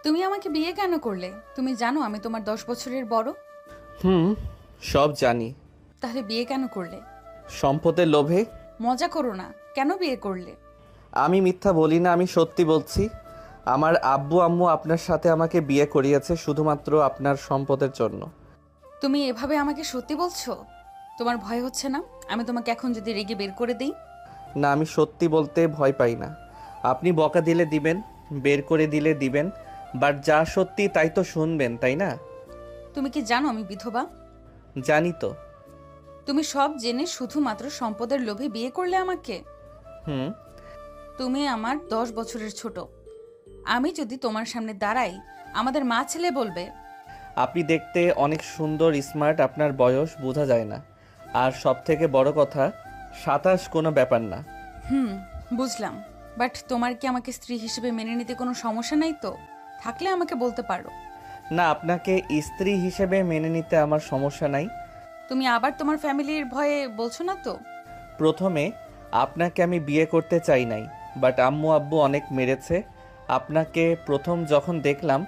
তুমি আমাকে বিয়ে কেন করলে? তুমি জানো আমি তোমার 10 বছরের বড়। হুম, সব জানি। তাহলে বিয়ে কেন করলে? সম্পদের লোভে। মজা করো না, কেন বিয়ে করলে? আমি মিথ্যা বলি না, আমি সত্যি বলছি। আমার আব্বু আম্মু আপনার সাথে আমাকে বিয়ে করিয়েছে শুধুমাত্র আপনার সম্পদের জন্য। তুমি এভাবে আমাকে সত্যি বলছো? তোমার ভয় হচ্ছে না আমি তোমাকে এখন যদি রেগে বের করে দিই? না, আমি সত্যি বলতে ভয় পাই না। আপনি বকা দিলে দিবেন, বের করে দিলে দিবেন, বাট যা সত্যি তাই তো শুনবেন, তাই না? তুমি কি জানো আমি বিধবা? জানি তো। তুমি সব জেনে শুধুমাত্র সম্পদের লোভে বিয়ে করলে আমাকে? হুম। তুমি আমার 10 বছরের ছোট। আমি যদি তোমার সামনে দাঁড়াই, আমাদের মা ছেলে বলবে। আপনি দেখতে অনেক সুন্দর, স্মার্ট, আপনার বয়স বোঝা যায় না। আর সব থেকে বড় কথা, 27 কোনো ব্যাপার না। হুম, বুঝলাম। বাট তোমার কি আমাকে স্ত্রী হিসেবে মেনে নিতে কোনো সমস্যা নাই তো? থাকলে আমাকে বলতে পারো। না, আপনাকে স্ত্রী হিসেবে মেনে নিতে আমার সমস্যা নাই। তুমি আবার তোমার ফ্যামিলির ভয়ে বলছো না তো? প্রথমে আপনাকে আমি বিয়ে করতে চাই নাই, বাট আম্মু আব্বু অনেক মেরেছে। আপনাকে প্রথম যখন দেখলাম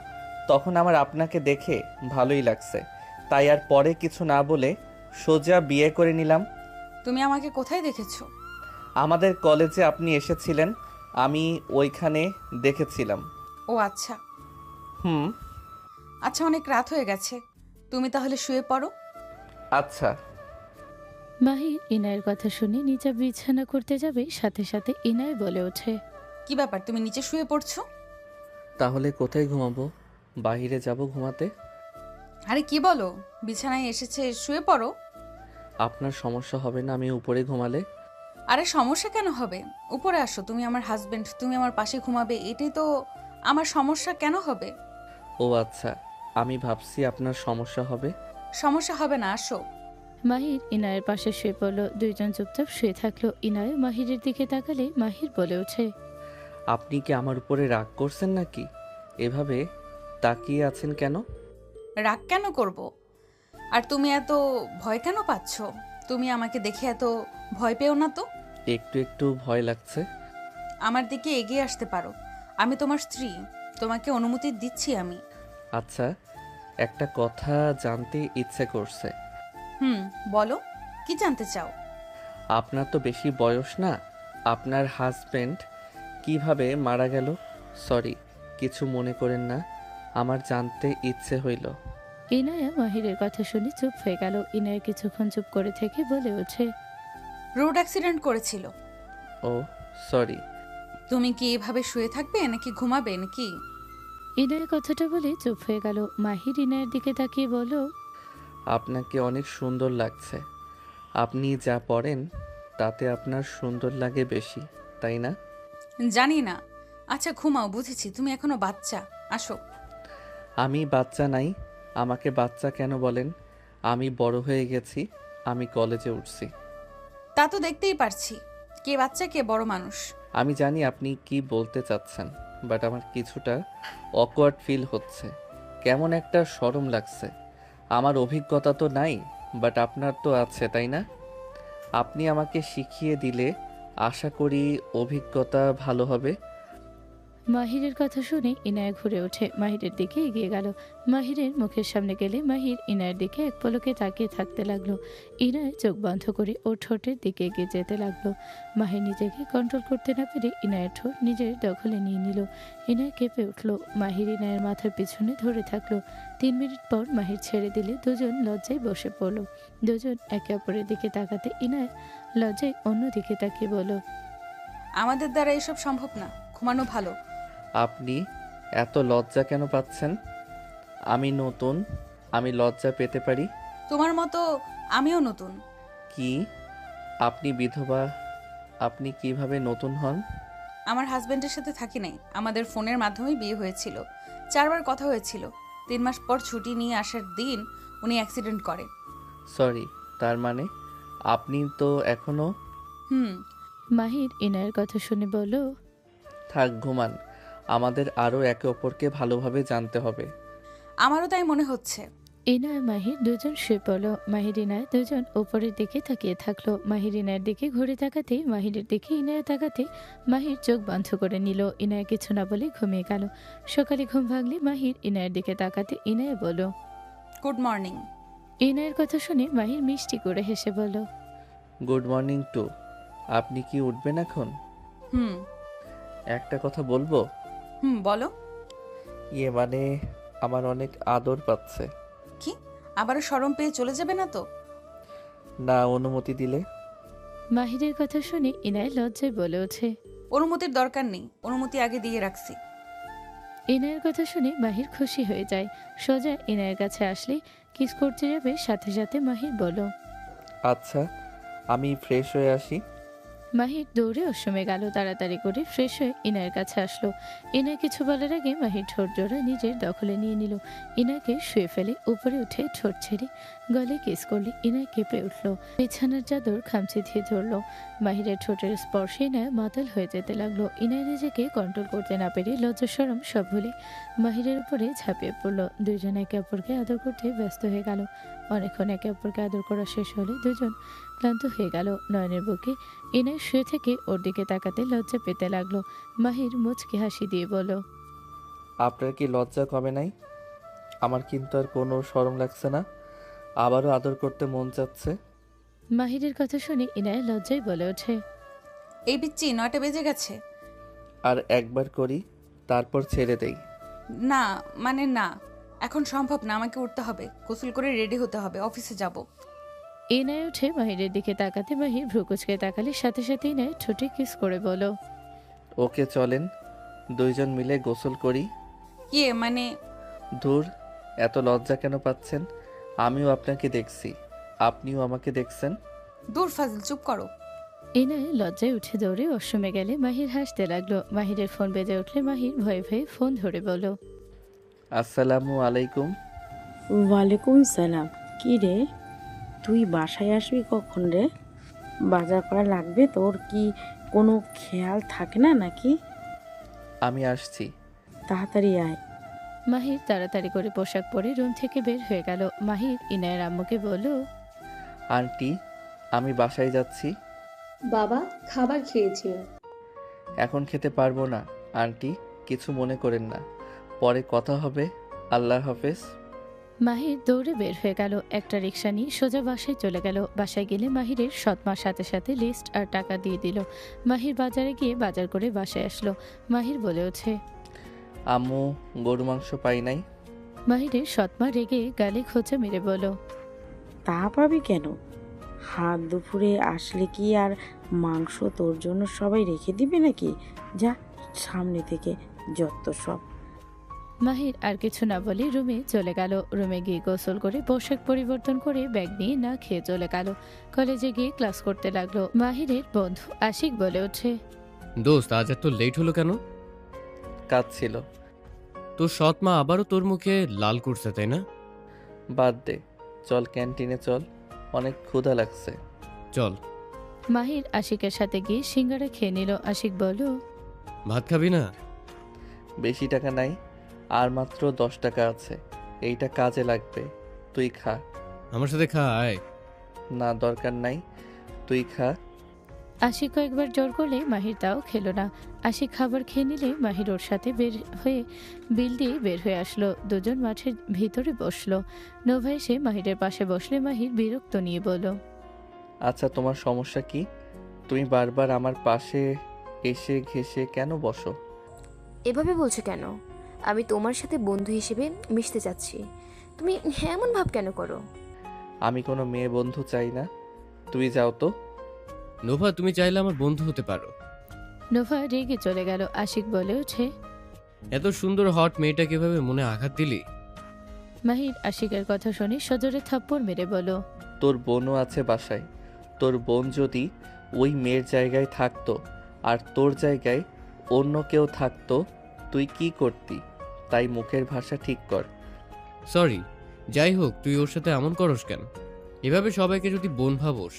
তখন আমার আপনাকে দেখে ভালোই লাগছে, তাই আর পরে কিছু না বলে সোজা বিয়ে করে নিলাম। তুমি আমাকে কোথায় দেখেছো? আমাদের কলেজে আপনি এসেছিলেন, আমি ওইখানে দেখেছিলাম। ও আচ্ছা। হুম। আচ্ছা, অনেক রাত হয়ে গেছে, তুমি তাহলে শুয়ে পড়ো। আচ্ছা। মাহির ইনায়ের কথা শুনে নিচে বিছানা করতে যাবে, সাথে সাথে ইনায় বলে ওঠে। কি ব্যাপার, তুমি নিচে শুয়ে পড়ছো? তাহলে কোথায় ঘুমাবো? বাইরে যাব ঘুমাতে। আরে কি বলো, বিছানায় এসেছে, শুয়ে পড়ো। আপনার সমস্যা হবে না আমি উপরে ঘুমালে? আরে সমস্যা কেন হবে? উপরে আসো, তুমি আমার হাজবেন্ড, তুমি আমার পাশে ঘুমাবে, এটাই তো। আমার সমস্যা কেন হবে? ও আচ্ছা, আমি ভাবছি আপনার সমস্যা হবে। সমস্যা হবে না, আসো। মাহির ইনায়ের পাশে শুয়ে পড়ল। দুইজন চুপচাপ শুয়ে থাকলো। ইনায় মাহিরের দিকে তাকালে মাহির বলে ওঠে। আপনি কি আমার উপরে রাগ করছেন নাকি? এভাবে তাকিয়ে আছেন কেন? রাগ কেন করব? আর তুমি এত ভয় কেন পাচ্ছ? তুমি আমাকে দেখে এত ভয় পেও না তো। একটু একটু ভয় লাগছে। আমার দিকে এগিয়ে আসতে পারো, আমি তোমার স্ত্রী, তোমাকে অনুমতি দিচ্ছি আমি। আচ্ছা, একটা কথা জানতে ইচ্ছে করছে। হুম, বলো, কি জানতে চাও? আপনার তো বেশি বয়স না, আপনার হাজবেন্ড কিভাবে মারা গেল? সরি, কিছু মনে করেন না, আমার জানতে ইচ্ছে হইল। ইনায়া মাহিরের কথা শুনে চুপ হয়ে গেল। ইনায় কিছুক্ষণ চুপ করে থেকে বলে ওঠে। রোড অ্যাক্সিডেন্ট করেছিল। ও সরি। তুমি কি এভাবে শুয়ে থাকবে নাকি ঘুমাবে নাকি? ইনায় কথাটা বলে চুপ হয়ে গেল। মাহির ইনায়ের দিকে তাকিয়ে বলল। আপনাকে অনেক সুন্দর লাগছে। আপনি যা পড়েন তাতে আপনার সুন্দর লাগে বেশি, তাই না? জানি না। আচ্ছা ঘুমাও, বুঝেছি তুমি এখনো বাচ্চা। আসো। আমি বাচ্চা নাই, আমাকে বাচ্চা কেন বলেন? আমি বড় হয়ে গেছি, আমি কলেজে উঠছি। তা তো দেখতেই পারছি, কে বাচ্চা কে বড় মানুষ। আমি জানি আপনি কি বলতে চাচ্ছেন, বাট আমার কিছুটা অকওয়ার্ড ফিল হচ্ছে। কেমন একটা শরম লাগছে। আমার অভিজ্ঞতা তো নাই, বাট আপনার তো আছে, তাই না? আপনি আমাকে শিখিয়ে দিলে আশা করি অভিজ্ঞতা ভালো হবে। মাহিরের কথা শুনে ইনায়া ঘুরে ওঠে, মাহিরের দিকে এগিয়ে গেল। মাহিরের মুখের সামনে গেলে মাহির ইনায়ের দিকে এক পলকে তাকিয়ে থাকতে লাগলো। ইনায় চোখ বন্ধ করে ওর ঠোঁটের দিকে এগিয়ে যেতে লাগলো। মাহির নিজেকে কন্ট্রোল করতে না পেরে ইনায়ের ঠোঁট নিজের দখলে নিয়ে নিল। ইনায় কেঁপে উঠল। মাহির ইনায়ের মাথার পিছনে ধরে থাকলো। 3 মিনিট পর মাহির ছেড়ে দিলে দুজন লজ্জায় বসে পড়ল। দুজন একে অপরের দিকে তাকাতে ইনায় লজ্জায় অন্য দিকে তাকিয়ে বলল। আমাদের দ্বারা এসব সম্ভব না, ঘুমানো ভালো। আপনি এত লজ্জা কেন পাচ্ছেন? আমি নতুন, আমি লজ্জা পেতে পারি। তোমার মতো আমিও নতুন। কি? আপনি বিধবা? আপনি কিভাবে নতুন হন? আমার হাজবেন্ডের সাথে থাকি নাই, আমাদের ফোনের মাধ্যমেই বিয়ে হয়েছিল। 4বার কথা হয়েছিল। 3 মাস পর ছুটি নিয়ে আসার দিন উনি অ্যাক্সিডেন্ট করে। সরি, তার মানে আপনি তো এখনো... হুম। মাহির ইনায়ের কথা শুনে বলল। থাক, ঘুমান। আমাদের আরও একে অপরকে ভালোভাবে জানতে হবে। আমারও তাই মনে হচ্ছে। ইনায় মাহির দুজন শুয়ে পড়ল। মাহির ইনায় দুজন উপরের দিকে তাকিয়ে থাকলো। মাহির ইনায়ের দিকে ঘুরে তাকাতে, মাহিরের দিকে ইনায় তাকাতে মাহির চোখ বন্ধ করে নিল। ইনায় কিছু না বলে ঘুমিয়ে গেল। সকালে ঘুম ভাঙলে মাহির ইনায়ের দিকে তাকাতে ইনায় বলল। Good morning. ইনায়ের কথা শুনে মাহির মিষ্টি করে হেসে বলল। Good morning to. আপনি কি উঠবেন এখন? হুম। একটা কথা বলবো? বলো। মানে আমার অনেক আদর পাচ্ছে। কি? আবারও শরম পেয়ে চলে যাবে না তো? না, অনুমতি দিলে। মাহিরের কথা শুনে ইনায় লজ্জায় বলে ওঠে। অনুমতির দরকার নেই, অনুমতি আগে দিয়ে রাখছি। ইনায়ের কথা শুনে মাহির খুশি হয়ে যায়। সোজা ইনায়ের কাছে আসলে কিস করতে যাবে, সাথে সাথে মাহির বলল। আচ্ছা, আমি ফ্রেশ হয়ে আসি। মাহির দৌড়ে ওসমে গেল। তাড়াতাড়ি করে ফ্রেশ হয়ে ইনায়ের কাছে আসলো। ইনায় কিছু বলার আগে মাহির ঠোঁট জোড়া নিজের দখলে নিয়ে নিল। ইনাকে শুয়ে ফেলে উপরে উঠে ঠোঁট ছেড়ে গলে কিস করলে ইনায় কেঁপে উঠল। বিছানার চাদর খামচি দিয়ে ধরলো। মাহিরের ঠোঁটের স্পর্শে ইনায় মাতাল হয়ে যেতে লাগলো। ইনায় নিজেকে কন্ট্রোল করতে না পেরে লজ্জা শরম সব ভুলে মাহিরের উপরে ঝাঁপিয়ে পড়ল। দুজন একে অপরকে আদর করতে ব্যস্ত হয়ে গেল। অনেকক্ষণ একে অপরকে আদর করা শেষ হলে দুজন ক্লান্ত হয়ে গেল। নয়নের বুকে ইনায় শুয়ে থেকে ওর দিকে তাকাতে লজ্জা পেতে লাগলো। মাহির মুচকি হাসি দিয়ে বলল। আপনার কি লজ্জা কমে নাই? আমার কিন্তু আর কোনো শরম লাগছে না। আবারও আদর করতে মন চাচ্ছে। মাহিরের কথা শুনে ইনায় লজ্জায় বলে ওঠে। এই পিচ্চি, 9টা বেজে গেছে। আর একবার করি, তারপর ছেড়ে দেই। না মানে না, এখন সম্ভব না, আমাকে উঠতে হবে, গোসল করে রেডি হতে হবে, অফিসে যাব। ইনায় উঠে মাহিরের দিকে তাকাতে মাহির ভ্রুকুচকে তাকালে সাথে সাথে ইনায় ঠোঁটে কিস করে বলো। ওকে চলেন, দুইজন মিলে গোসল করি। মানে? ধুর, এত লজ্জা কেন পাচ্ছেন? আমিও আপনাকে দেখছি, আপনিও আমাকে দেখছেন। দূর ফাজিল, চুপ করো। ইনায় লজ্জায় উঠে দৌড়ে ওয়াশরুমে গেলে মাহির হাসতে লাগলো। মাহিরের ফোন বেজে উঠলে মাহির ভয়ে ভয়ে ফোন ধরে বলো। আসসালামু আলাইকুম। ওয়ালাইকুম সালাম। কি রে, তুই বাসায় আসবি কখন রে? বাজার করা লাগবে, তোর কি কোনো খেয়াল থাকে না নাকি? আমি আসছি। তাড়াতাড়ি আয়। মাহির তাড়াতাড়ি করে পোশাক পরে রুম থেকে বের হয়ে গেল। মাহির ইনায়ের আম্মুকে বলল। আন্টি, আমি বাসায় যাচ্ছি। বাবা, খাবার খেয়েছি। এখন খেতে পারবো না আন্টি, কিছু মনে করেন না, পরে কথা হবে। আল্লাহ হাফেজ। মাহির দৌড়ে বের হয়ে গেল। একটা রিক্সা নিয়ে সোজা বাসায় চলে গেল। বাসায় গেলে মাহিরের সৎমার সাথে সাথে লিস্ট আর টাকা দিয়ে দিল। মাহির বাজারে গিয়ে বাজার করে বাসায় আসলো। মাহির বলে ওঠে। আম্মু, গরু মাংস পাই নাই। মাহিরের সৎমা রেগে গালে খোঁচা মেরে বলল। তা পাবি কেন? হাত দুপুরে আসলে কি আর মাংস তোর জন্য সবাই রেখে দিবে নাকি? যা সামনে থেকে, যত সব। মাহির আর কিছু না বলে রুমে চলে গেল। রুমে গিয়ে গোসল করে পোশাক পরিবর্তন করে ব্যাগ নিয়ে না খেয়ে চলে গেল। কলেজে গিয়ে ক্লাস করতে লাগলো। মাহিরের বন্ধু আশিক বলে ওঠে। দোস্ত, আজ এত লেট হলো কেন? কাজ ছিল। তোর সৎ মা আবারও তোর মুখে লাল করছে, তাই না? বাদ দে, চল ক্যান্টিনে চল, অনেক ক্ষুধা লাগছে। চল। মাহির আশিকের সাথে গিয়ে সিঙ্গারা খেয়ে নিল। আশিক বলল। ভাত খাবি না? বেশি টাকা নাই, আর মাত্র 10 টাকা আছে, এইটা কাজে লাগবে, তুই খা। আমার সাথে খা, আয়। না, দরকার নাই, তুই খা। আশিক কয়েকবার জোর করলে মাহির তাও খেলো না। আশিক খাবার খেয়ে নিলে মাহির ওর সাথে বের হয়ে বিল দিয়ে বের হয়ে আসলো। দুজন মাঠের ভিতরে বসলো। নোভা এসে মাহিরের পাশে বসলে মাহির বিরক্ত নিয়ে বলল। আচ্ছা, তোমার সমস্যা কি? তুমি বারবার আমার পাশে এসে ঘেসে কেন বসো? এভাবে বলছো কেন? আমি তোমার সাথে বন্ধু হিসেবে মিশতে চাচ্ছি, তুমি এমন ভাব কেন করো? আমি কোনো মেয়ে বন্ধু চাই না, তুই যাও তো। নোভা, তুমি চাইলে আমার বন্ধু হতে পারো। নোভা রেগে চলে গেল। আশিক বলে ওঠে। এত সুন্দর হট মেয়েটা কিভাবে মনে আঘাত দিলি? মাহির আশিকের কথা শুনে সজোরে থাপ্পড় মেরে বলল। তোর বোনও আছে বাসায়, তোর বোন যদি ওই মেয়ের জায়গায় থাকতো আর তোর জায়গায় অন্য কেউ থাকতো, তুই কি করতি? তাই মুখের ভাষা ঠিক কর। সরি, যাই হোক, তুই ওর সাথে এমন করস কেন? এভাবে সবাইকে যদি বোন ভাবোস,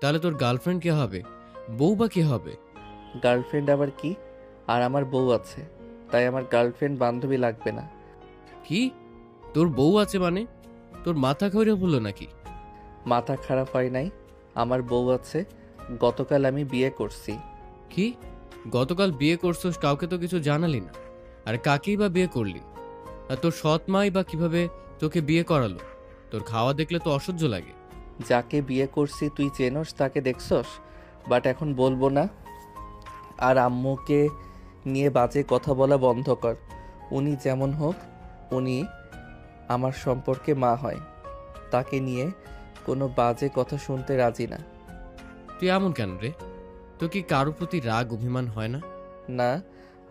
তাহলে তোর গার্লফ্রেন্ড কে হবে, বউ বা কে হবে? গার্লফ্রেন্ড আবার কি? আর আমার বউ আছে, তাই আমার গার্লফ্রেন্ড বান্ধবী লাগবে না। কি? তোর বউ আছে মানে? তোর মাথা খৈরে বললো নাকি? মাথা খারাপ হয় নাই, আমার বউ আছে, গতকাল আমি বিয়ে করছি। কি? গতকাল বিয়ে করছোস, কাউকে তো কিছু জানালি না। আর কাকেই বা বিয়ে করলি? আর তোর সৎ মাই বা কিভাবে তোকে বিয়ে করালো? তোর খাওয়া দেখলে তো অসহ্য লাগে। যাকে বিয়ে করছি তুই চেনস, তাকে দেখছস, বাট এখন বলবো না। আর আম্মুকে নিয়ে বাজে কথা বলা বন্ধ কর। উনি যেমন হোক, উনি আমার সম্পর্কে মা হয়, তাকে নিয়ে কোনো বাজে কথা শুনতে রাজি না। তুই এমন কেন রে? তোর কি কারোর প্রতি রাগ অভিমান হয় না? না,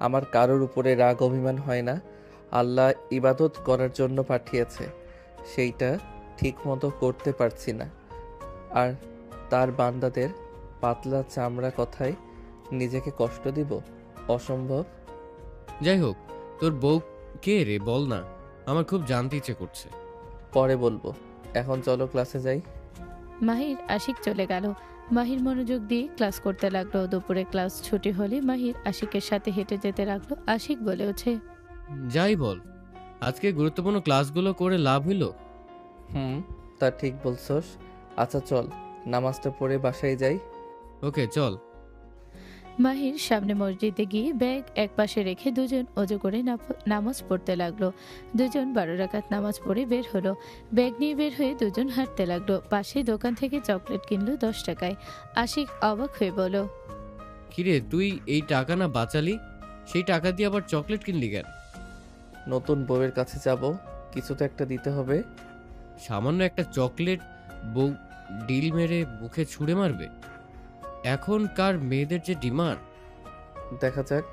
আমার কারোর উপরে রাগ অভিমান হয় না। আল্লাহ ইবাদত করার জন্য পাঠিয়েছে, সেইটা ঠিক মতো করতে পারছি না। আর তার বান্দাদের পাতলা চামড়া কথায় নিজেকে কষ্ট দিব? অসম্ভব। যাই হোক, তোর বউ কে রে বল না, আমার খুব জানতে ইচ্ছে করছে। পরে বলবো, এখন চলো ক্লাসে যাই। মাহির আশিক চলে গেল। মাহির মনোযোগ দিয়ে ক্লাস করতে লাগলো। দুপুরে ক্লাস ছুটি হলে মাহির আশিকের সাথে হেঁটে যেতে লাগলো। আশিক বলে ওঠে, যাই বল, আজকে গুরুত্বপূর্ণ ক্লাসগুলো করে লাভ হইল? তা ঠিক বলছস। আচ্ছা চল, নামাজটা পড়ে বাসায় যাই। ওকে চল। মাহির সামনে মসজিদে গিয়ে ব্যাগ একপাশে রেখে দুজন অজু করে নামাজ পড়তে লাগলো। দুজন 12 রাকাত নামাজ পড়ে বের হলো। ব্যাগ নিয়ে বের হয়ে দুজন হাঁটতে লাগলো। পাশে দোকান থেকে চকলেট কিনলো 10 টাকায়। আশিক অবাক হয়ে বলল, কিরে, তুই এই টাকা না বাঁচালি, সেই টাকা দিয়ে আবার চকলেট কিনলি কেন? নতুন বউয়ের কাছে যাব, কিছু তো একটা দিতে হবে। সামান্য একটা চকলেট বউ ডিল মেরে মুখে ছুঁড়ে মারবে? এখনকার মেয়েদের যে ডিমান্ড! দেখা যাক,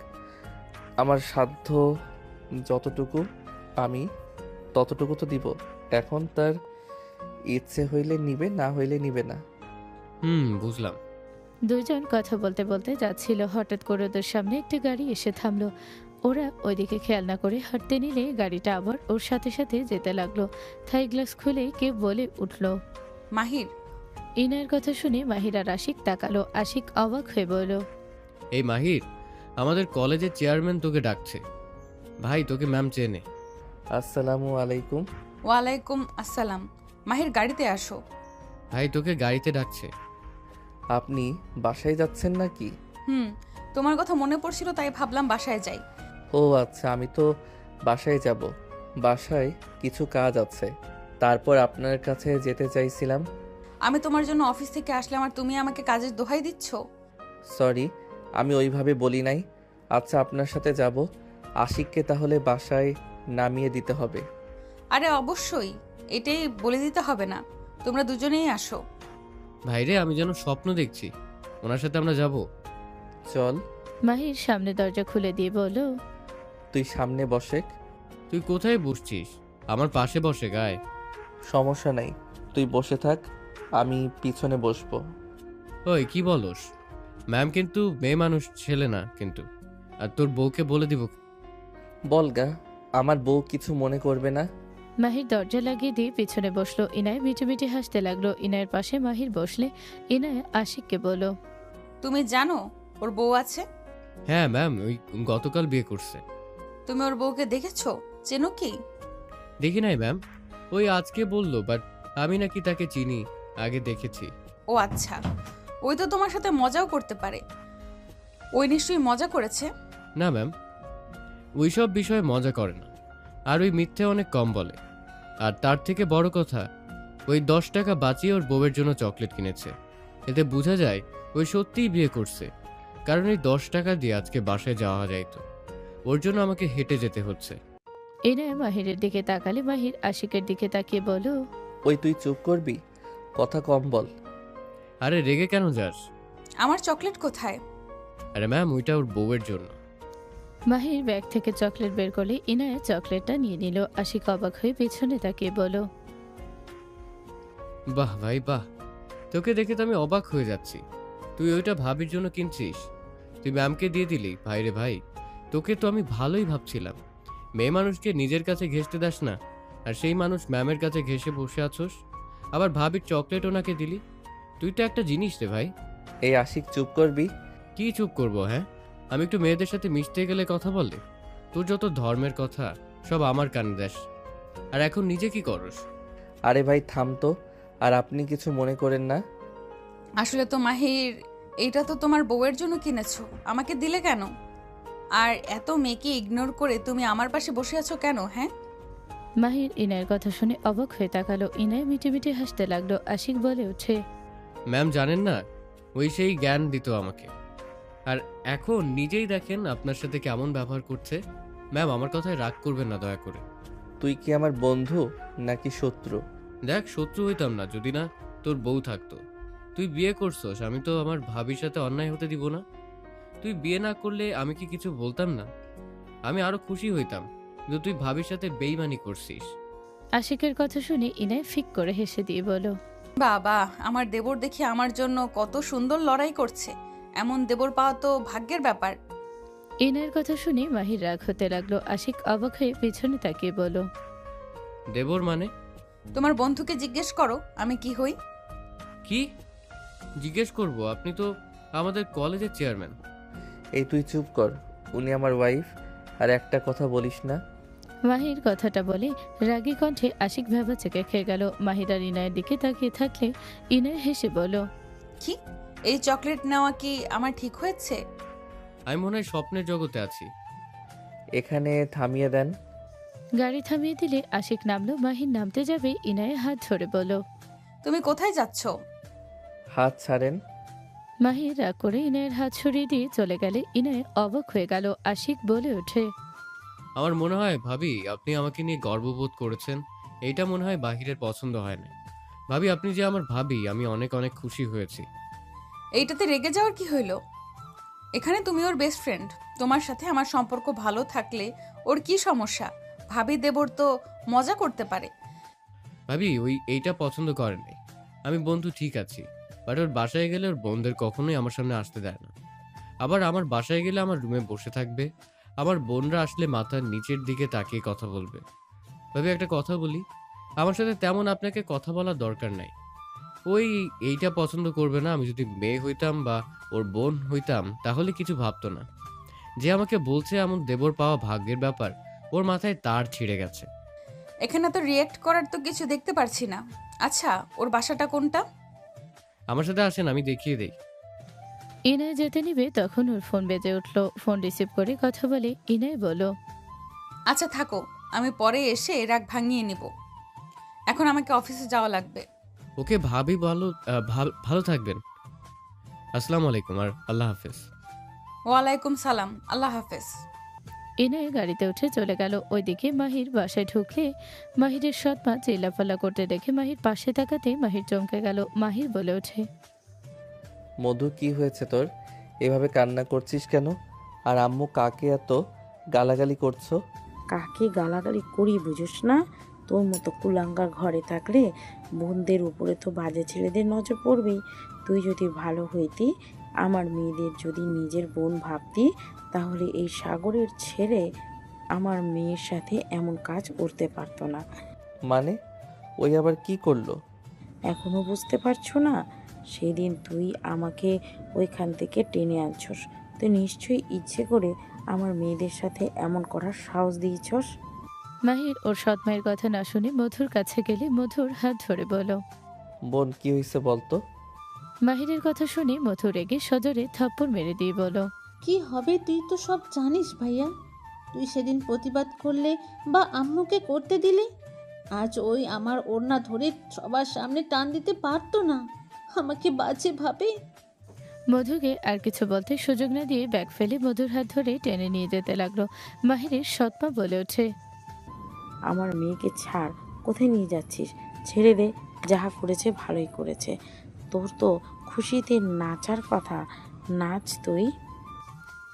আমার সাধ্য যতটুকু আমি ততটুকু তো দিব। এখন তার ইচ্ছে হইলে নিবে, না হইলে নিবে না। বুঝলাম। দুজন কথা বলতে বলতে যাচ্ছিল। হঠাৎ করে ওদের সামনে একটা গাড়ি এসে থামলো। ওরা ওইদিকে খেয়াল না করে হাঁটতে নিলে গাড়িটা আবার ওর সাথে সাথে যেতে লাগলো। থাই গ্লাস খুলে কেউ বলে উঠল, মাহির। ইনার কথা শুনে মাহির আর আশিক তাকালো। আশিক অবাক হয়ে বলল, এই মাহির, আমাদের কলেজের চেয়ারম্যান তোকে ডাকছে। ভাই, তোকে ম্যাম চেনে। আসসালামু আলাইকুম। ওয়ালাইকুম আসসালাম। মাহির গাড়িতে আসো। ভাই, তোকে গাড়িতে ডাকছে। আপনি বাসায় যাচ্ছেন নাকি? তোমার কথা মনে পড়ছিল, তাই ভাবলাম বাসায় যাই। ও আচ্ছা, আমি তো বাসায় যাব। বাসায় কিছু কাজ আছে, তারপর আপনার কাছে যেতে চাইছিলাম। আমি তোমার জন্য অফিস থেকে আসলাম আর তুমি আমাকে কাজের দোহাই দিচ্ছ? সরি, আমি ওইভাবে বলি নাই। আচ্ছা, আপনার সাথে যাব। আশিককে তাহলে বাসায় নামিয়ে দিতে হবে। আরে অবশ্যই, এটাই বলে দিতে হবে না, তোমরা দুজনেই আসো। ভাইরে, আমি যেন স্বপ্ন দেখছি, ওনার সাথে আমরা যাব। চল। মাহির সামনে দরজা খুলে দিয়ে বলল, তুই সামনে বসে। তুই কোথায় বসছিস? আমার পাশে বসে গায়ে। সমস্যা নাই, তুই বসে থাক, আমি পিছনে বসবো। ওই কি বলস? ম্যাম কিন্তু মেয়ে মানুষ, ছেলে না কিন্তু। আর তোর বউকে বলে দিব। বলগা, আমার বউ কিছু মনে করবে না। মাহির দরজা লাগিয়ে দিয়ে পিছনে বসলো। ইনায় মিটিমিটি হাসতে লাগলো। ইনায়ের পাশে মাহির বসলে ইনায় আশিককে বলল, তুমি জানো ওর বউ আছে? হ্যাঁ ম্যাম, ওই গতকাল বিয়ে করছে। তুমি ওর বউকে দেখেছো? চেনো কি? দেখি নাই ম্যাম, ওই আজকে বললো, বাট আমি নাকি তাকে চিনি, আগে দেখেছি। ও আচ্ছা, ওই তো তোমার সাথে মজাও করতে পারে। ওই নিশ্চয়ই মজা করেছে। না ম্যাম, ওইসব বিষয়ে মজা করে না, আর ওই মিথ্যে অনেক কম বলে। আর তার থেকে বড় কথা, ওই 10 টাকা বাঁচিয়ে ওর বউয়ের জন্য চকলেট কিনেছে। এতে বোঝা যায় ওই সত্যিই বিয়ে করছে, কারণ এই 10 টাকা দিয়ে আজকে বাসায় যাওয়া যাইতো, ওর জন্য আমাকে হেঁটে যেতে হচ্ছে। ইনায় মাহিরের দিকে তাকালে মাহির আশিকের দিকে তাকিয়ে বলল, ওই তুই চুপ করবি, কথা কম বল। আরে রেগে কেন যাস? আমার চকলেট কোথায়? আরে ম্যাম, ওইটা ওর বউয়ের জন্য। মাহির ব্যাগ থেকে চকলেট বের করলে ইনায় চকলেটটা নিয়ে নিল। আশিক অবাক হয়ে পেছনে তাকিয়ে বলল, বাহ ভাই বাহ, তোকে দেখে তো আমি অবাক হয়ে যাচ্ছি। তুই ওইটা ভাবির জন্য কিনছিস? তুই ম্যামকে দিয়ে দিলি? ভাই রে ভাই, তোকে তো আমি ভালোই ভাবছিলাম। মেয়ে মানুষকে নিজের কাছে ঘেঁষতে দাস না, আর সেই মানুষ ম্যামের কাছে ঘেঁষে বসে আছোস, আবার ভাবির চকলেট ওনাকে দিলি। তুই তো একটা জিনিস রে ভাই। এই আশিক, চুপ করবি? কি চুপ করবো? হ্যাঁ, আমি একটু মেয়েদের সাথে মিশতে গেলে কথা বলে তোর যত ধর্মের কথা সব আমার কানে দেশ। আর এখন নিজে কি করস? আরে ভাই থাম তো। আর আপনি কিছু মনে করেন না। আসলে তো মাহির, এইটা তো তোমার বউয়ের জন্য কিনেছো, আমাকে দিলে কেন? আর এত মেয়েকে ইগনোর করে তুমি আমার পাশে বসে আছো কেন? হ্যাঁ, মাহির ইনায়ের কথা শুনে অবাক হয়ে তাকালো। ইনায় মিটে মিটে হাসতে লাগলো। আশিক বলে ওঠে, ম্যাম জানেন না, ওই সেই জ্ঞান দিত আমাকে। আর এখন নিজেই দেখেন আপনার সাথে কেমন ব্যবহার করছে। ম্যাম আমার কথায় রাগ করবেন না দয়া করে। তুই কি আমার বন্ধু নাকি শত্রু? দেখ, শত্রু হইতাম না যদি না তোর বউ থাকতো। তুই বিয়ে করছস, আমি তো আমার ভাবির সাথে অন্যায় হতে দিব না। তুই বিয়ে না করলে আমি কি কিছু বলতাম না? আমি আরো খুশি হইতাম, কিন্তু তুই ভাবির সাথে বেইমানি করছিস। আশিকের কথা শুনে ইনায় ফিক করে হেসে দিয়ে বলল, বাবা, আমার দেবর দেখি আমার জন্য কত সুন্দর লড়াই করছে। এমন দেবর পাওয়া তো ভাগ্যের ব্যাপার। ইনায়ের কথা শুনে মাহির রাগ হতে লাগলো। আশিক অবাক হয়ে পিছনে তাকিয়ে বলল, দেবর মানে? তোমার বন্ধুকে জিজ্ঞেস করো আমি কি হই। কি জিজ্ঞেস করব? আপনি তো আমাদের কলেজের চেয়ারম্যান। এই তুই চুপ কর, উনি আমার ওয়াইফ। আর একটা কথা বলিস না। মাহির কথাটা বলে রাগী কণ্ঠে আশিক ভেবা চেকে খেয়ে গেল। মাহির আর ইনায়ের দিকে তাকিয়ে থাকলে ইনায় হেসে বলল, কি, এই চকলেট নেওয়া কি আমার ঠিক হয়েছে? আমি মনে হয় স্বপ্নের জগতে আছি। এখানে থামিয়ে দেন। গাড়ি থামিয়ে দিলে আশিক নামলো। মাহির নামতে যাবে, ইনায় হাত ধরে বলল, তুমি কোথায় যাচ্ছ? হাত ছাড়েন। মাহির রাগ করে ইনায়ের হাত সরিয়ে দিয়ে চলে গেলে ইনায় অবাক হয়ে গেল। আশিক বলে ওঠে, আমার মনে হয় ভাবি আপনি আমাকে নিয়ে গর্ববোধ করেছেন। এইটা মনে হয় বাহিরের পছন্দ হয় না। ভাবি আপনি যে আমার ভাবি, আমি অনেক অনেক খুশি হয়েছি। এইটাতে রেগে যাওয়ার কি হইল? এখানে তুমি ওর বেস্ট ফ্রেন্ড, তোমার সাথে আমার সম্পর্ক ভালো থাকলে ওর কি সমস্যা? ভাবি দেবর তো মজা করতে পারে। ভাবি ওই এইটা পছন্দ করেন নাই। আমি বন্ধু ঠিক আছি, বাট ওর বাসায় গেলে ওর বোনদের কখনোই আমার সামনে আসতে দেয় না। আবার আমার বাসায় গেলে আমার রুমে বসে থাকবে। আমার বোনরা আসলে মাথার নিচের দিকে তাকিয়ে কথা বলবে। ভাবি একটা কথা বলি, আমার সাথে তেমন আপনাকে কথা বলার দরকার নাই। ওই এইটা পছন্দ করবে না। আমি যদি মেয়ে হইতাম বা ওর বোন হইতাম তাহলে কিছু ভাবতো না। যে আমাকে বলছে এমন দেবর পাওয়া ভাগ্যের ব্যাপার, ওর মাথায় তার ছিঁড়ে গেছে। এখানে তো রিয়েক্ট করার তো কিছু দেখতে পারছি না। আচ্ছা, ওর বাসাটা কোনটা? আমার সাথে আসেন, আমি দেখিয়ে দেই। ইনায় যেতে নিবে তখন ওর ফোন বেজে উঠল। ফোন রিসিভ করে কথা বলে ইনায় বলল, আচ্ছা থাকো, আমি পরে এসে রাগ ভাঙিয়ে নিব। এখন আমাকে অফিসে যাওয়া লাগবে। ওকে ভাবি, ভালো ভালো থাকবেন। আসসালামু আলাইকুম আর আল্লাহ হাফেজ। ওয়ালাইকুম সালাম, আল্লাহ হাফেজ। ইনায় গাড়িতে উঠে চলে গেল। ওইদিকে মাহির বাসায় ঢুকলে মাহিরের সৎমা চিল্লাফাল্লা করতে দেখে মাহির পাশে তাকাতে মাহির চমকে গেল। মাহির বলে ওঠে, মধু, কি হয়েছে তোর? এভাবে কান্না করছিস কেন? আর আম্মু কাকে এত গালাগালি করছো? কাকে গালাগালি করি বুঝোস না? তোর মতো কুলাঙ্গার ঘরে থাকলে বোনদের উপরে তো বাজে ছেলেদের নজর পড়বেই। তুই যদি ভালো হইতি, আমার মেয়েদের যদি নিজের বোন ভাবতি, তাহলে এই সাগরের ছেলে আমার মেয়ের সাথে এমন কাজ করতে পারতো না। মানে ওই আবার কি করলো? এখনো বুঝতে পারছো না? সেদিন তুই আমাকে ওইখান থেকে টেনে আনছস। তুই নিশ্চয়ই ইচ্ছে করে আমার মেয়েদের সাথে এমন করার সাহস দিয়েছস। মাহির ওর সৎমায়ের কথা না শুনে মধুর কাছে গেলে মধুর হাত ধরে বলল, বোন, কি হয়েছে বলতো? মাহিরের কথা শুনে মধু রেগে সজোরে থাপ্পড় মেরে দিয়ে বলল, কি হবে তুই তো সব জানিস ভাইয়া। তুই সেদিন প্রতিবাদ করলে বা আম্মুকে করতে দিলে, আজ ওই আমার ওড়না ধরে সবার সামনে টান দিতে পারতো না। আমাকে বাজে ভাবে। মধুকে আর কিছু বলতে সুযোগ না দিয়ে ব্যাগ ফেলে মধুর হাত ধরে টেনে নিয়ে যেতে লাগলো। মাহিরের সৎমা বলে ওঠে, আমার মেয়েকে ছাড়, কোথায় নিয়ে যাচ্ছিস? ছেড়ে দে, যাহা করেছে ভালোই করেছে। তোর তো খুশিতে নাচার কথা, নাচ তুই।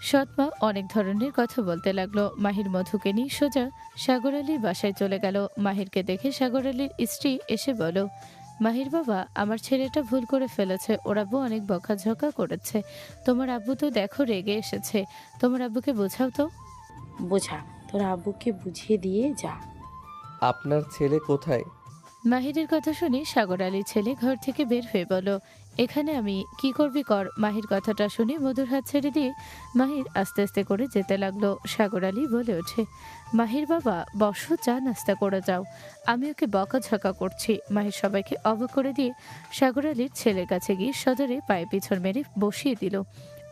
সৎমা অনেক ধরনের কথা বলতে লাগলো। মাহির মধুকে নিয়ে সোজা সাগর আলীর বাসায় চলে গেল। মাহিরকে দেখে সাগর আলীর স্ত্রী এসে বলল, মাহির বাবা, আমার ছেলেটা ভুল করে ফেলেছে। ওর আব্বু অনেক বকাঝকা করেছে। তোমার আব্বু তো দেখো রেগে এসেছে। তোমার আব্বুকে বোঝাও তো। বোঝা, তোর আব্বুকে বুঝিয়ে দিয়ে যা। আপনার ছেলে কোথায়? মাহিরের কথা শুনে সাগর আলীর ছেলে ঘর থেকে বের হয়ে বলল। এখানে আমি কি করবি কর। মাহির কথাটা শুনে মধুর হাত ছেড়ে দিয়ে মাহির আস্তে আস্তে করে যেতে লাগলো। সাগর আলী বলে ওঠে, মাহির বাবা বসো, চা নাস্তা করে যাও, আমি ওকে বকাঝকা করছি। মাহির সবাইকে অবাক করে দিয়ে সাগর আলীর ছেলের কাছে গিয়ে সজোরে পায়ে পিছন মেরে বসিয়ে দিল।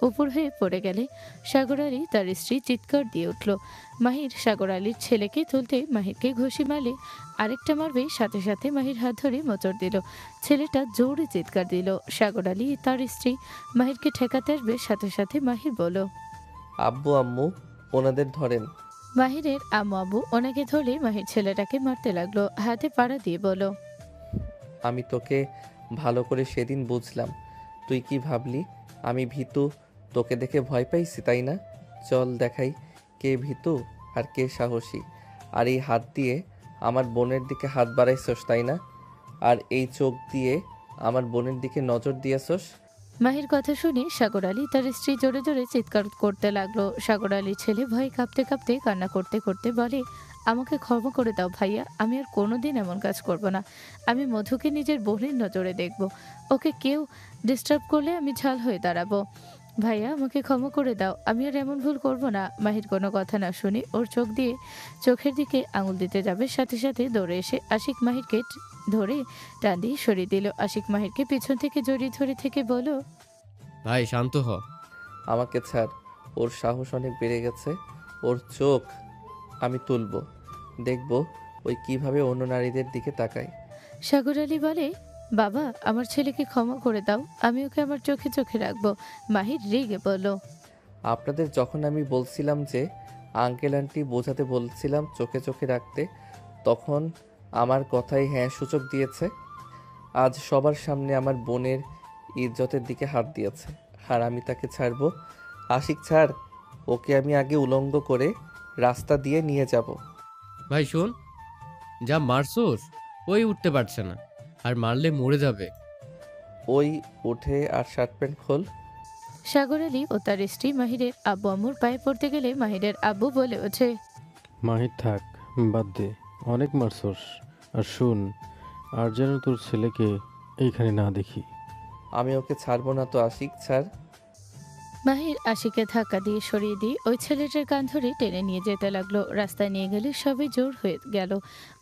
উপর হয়ে পড়ে গেলে সাগর আলী তার স্ত্রী চিৎকার দিয়ে উঠল। মাহির সাগর আলীর ছেলেকে তুলতে মাহিরকে ঘুষি মারলে আরেকটা মারবে, সাথে সাথে মাহির হাত ধরে মোচড় দিল। ছেলেটা জোরে চিৎকার দিল। সাগর আলী তার স্ত্রী মাহিরকে ঠেকাতে আসবে, সাথে সাথে মাহির বলল, আব্বু আম্মু ওনাদের ধরেন। মাহিরের আম্মু আব্বু ওনাকে ধরে মাহির ছেলেটাকে মারতে লাগলো, হাতে পাড়া দিয়ে বলল, আমি তোকে ভালো করে সেদিন বুঝলাম। তুই কি ভাবলি আমি ভীতু? তোকে দেখে ভয় পাইছি তাই না? চল দেখাই কে ভীতু আর কে সাহসী। আর এই হাত দিয়ে আমার বোনের দিকে হাত বাড়াইছস তাই না? আর এই চোখ দিয়ে আমার বোনের দিকে নজর দিয়েছস। মাহির কথা শুনে সাগর আলী তার স্ত্রী জোরে জোরে চিৎকার করতে লাগলো। সাগর আলীর ছেলে ভয়ে কাঁপতে কাঁপতে কান্না করতে করতে বলে, আমাকে ক্ষমা করে দাও ভাইয়া, আমি আর কোনোদিন এমন কাজ করব না। আমি মধুকে নিজের বোনের নজরে দেখব, ওকে কেউ ডিস্টার্ব করলে আমি ঝাল হয়ে দাঁড়াবো। ভাইয়া আমাকে ক্ষমা করে দাও, আমি আর এমন ভুল করব না। মাহির কোনো কথা না শুনে ওর চোখের দিকে আঙুল দিতে যাবে, সাথে সাথে দৌড়ে এসে আশিক মাহিরকে ধরে টান দিয়ে সরিয়ে দিল। আশিক মাহিরকে পিছন থেকে জড়িয়ে ধরে থেকে বলো, ভাই শান্ত হ। আমাকে ছাড়, ওর সাহস অনেক বেড়ে গেছে। ওর চোখ আমি তুলব, দেখব ওই কিভাবে অন্য নারীদের দিকে তাকায়। সাগর আলী বলে, বাবা আমার ছেলেকে ক্ষমা করে দাও, আমি ওকে আমার চোখে চোখে রাখবো। মাহির রেগে বলল, আপনাদের যখন আমি বলছিলাম যে আঙ্কেল আন্টি বোঝাতে বলছিলাম চোখে চোখে রাখতে, তখন আমার কথাই হ্যাঁ সূচক দিয়েছে। আজ সবার সামনে আমার বোনের ইজ্জতের দিকে হাত দিয়েছে, আর আমি তাকে ছাড়বো? আশিক ছাড়, ওকে আমি আগে উলঙ্গ করে রাস্তা দিয়ে নিয়ে যাব। ভাই শোন, যা মারছোস ওই উঠতে পারছে না, আর মারলে মরে যাবে। ওই উঠে আর শার্ট প্যান্ট খোল। সাগর আলী ও তার স্ত্রী মাহিরের আব্বু আম্মুর পায়ে পড়তে গেলে মাহিরের আব্বু বলে ওঠে, মাহির থাক, বাদ দে, অনেক মারছস। আর শুন, আর যেন তোর ছেলেকে এইখানে না দেখি। আমি ওকে ছাড়বো না তো আশিক, ছাড়। মাহির আশিকে ধাক্কা দিয়ে সরিয়ে দিয়ে ওই ছেলেটার কান ধরে টেনে নিয়ে যেতে লাগলো। রাস্তায় নিয়ে গেলে সবাই জোর হয়ে গেল,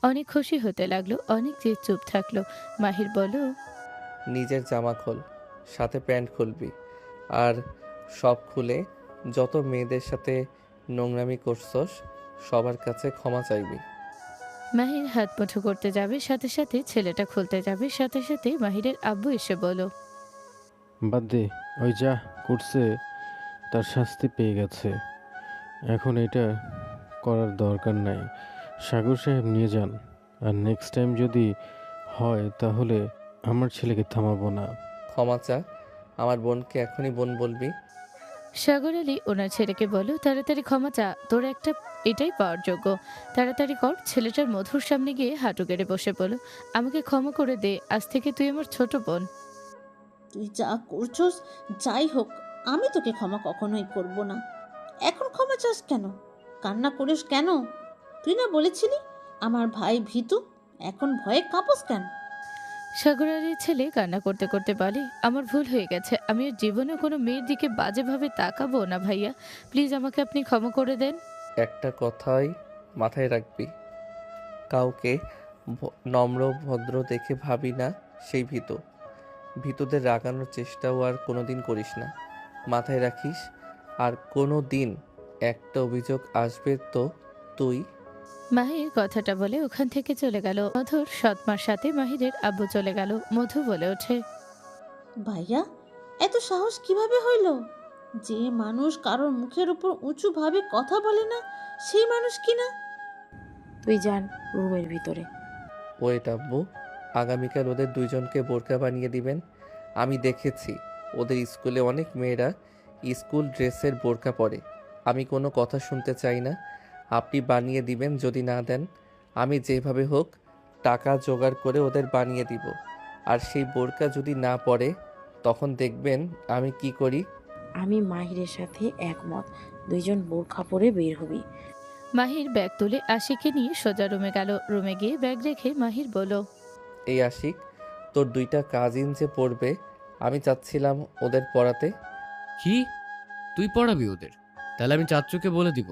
অনেক খুশি হতে লাগলো, অনেক যে চুপ থাকলো। মাহির বলল, নিজের জামা খোল, সাথে প্যান্ট খুলবি, আর সব খুলে যত মেয়েদের সাথে নোংরামি করছস সবার কাছে ক্ষমা চাইবি। মাহির হাত মুঠো করতে যাবে, সাথে সাথে ছেলেটা খুলতে যাবে, সাথে সাথে মাহিরের আব্বু এসে বলল, বাদ দে, ওই যা করছে তার শাস্তি পেয়ে গেছে, এখন এটা করার দরকার নাই। সাগর সাহেব নিয়ে যান, আর নেক্সট টাইম যদি হয় তাহলে আমার ছেলেকে থামাবো না। ক্ষমা চা, আমার বোনকে এখনই বোন বলবি। সাগর আলী ওনার ছেলেকে বলো, তাড়াতাড়ি ক্ষমা চা, তোর একটা এটাই পাওয়ার যোগ্য, তাড়াতাড়ি কর। ছেলেটার মধুর সামনে গিয়ে হাঁটু গেড়ে বসে বলো, আমাকে ক্ষমা করে দে, আজ থেকে তুই আমার ছোট বোন। তুই যা করছস যাই হোক, আমি তোকে ক্ষমা কখনোই করব না। এখন ক্ষমা চাস কেন? কান্না করিস কেন? তুই না বলেছিলি আমার ভাই ভীতু, এখন ভয়ে কাঁপস কেন? সাগর আলীর ছেলে কান্না করতে করতে বলে, আমার ভুল হয়ে গেছে, আমি আর জীবনে কোনো মেয়ের দিকে বাজেভাবে তাকাবো না ভাইয়া, প্লিজ আমাকে আপনি ক্ষমা করে দেন। একটা কথাই মাথায় রাখবি, কাউকে নম্র ভদ্র দেখে ভাবি না সেই ভীতুদের রাগানোর চেষ্টাও আর কোনোদিন করিস না, মাথায় রাখিস। আর কোনো দিন একটা অভিযোগ আসবে তো তুই। মাহির কথাটা বলে ওখান থেকে চলে গেল। মধুর সৎমার সাথে মাহিরের আব্বু চলে গেল। মধু বলে ওঠে, ভাইয়া এত সাহস কিভাবে হইল? যে মানুষ কারোর মুখের উপর উঁচু ভাবে কথা বলে না, সেই মানুষ কিনা? তুই যান রুমের ভিতরে। ওয়েট আব্বু, আগামীকাল ওদের দুইজনকে বোরকা বানিয়ে দিবেন। আমি দেখেছি ওদের স্কুলে অনেক মেয়েরা স্কুল ড্রেসের বোরকা পরে। আমি কোনো কথা শুনতে চাই না, আপনি বানিয়ে দিবেন। যদি না দেন আমি যেভাবে হোক টাকা জোগাড় করে ওদের বানিয়ে দিব। আর সেই বোরকা যদি না পড়ে তখন দেখবেন আমি কি করি। আমি মাহিরের সাথে একমত, দুইজন বোরখা পরে বের হবি। মাহির ব্যাগ তুলে আশিকে নিয়ে সোজা রুমে গেল। রুমে গিয়ে ব্যাগ রেখে মাহির বলল, এই আশিক, তোর দুইটা কাজিন যে পড়বে আমি চাচ্ছিলাম ওদের পড়াতে। কি, তুই পড়াবি ওদের? তাহলে আমি চাচ্চুকে বলে দিব,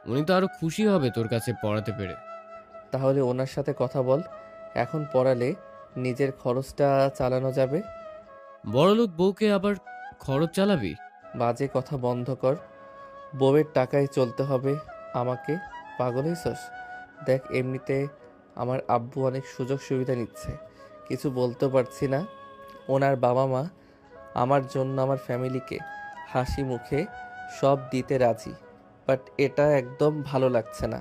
উনি তো আরো খুশি হবে তোর কাছে পড়াতে পেরে। তাহলে ওনার সাথে কথা বল, এখন পড়ালে নিজের খরচটা চালানো যাবে। বড়লোক বউকে আবার খরচ চালাবি? বাজে কথা বন্ধ কর। বউয়ের টাকায় চলতে হবে আমাকে? পাগল হইছস? দেখ, এমনিতে আমার আব্বু অনেক সুযোগ সুবিধা নিচ্ছে, কিছু বলতে পারছি না। ওনার বাবা মা আমার জন্য আমার ফ্যামিলিকে হাসি মুখে সব দিতে রাজি, বাট এটা একদম ভালো লাগছে না।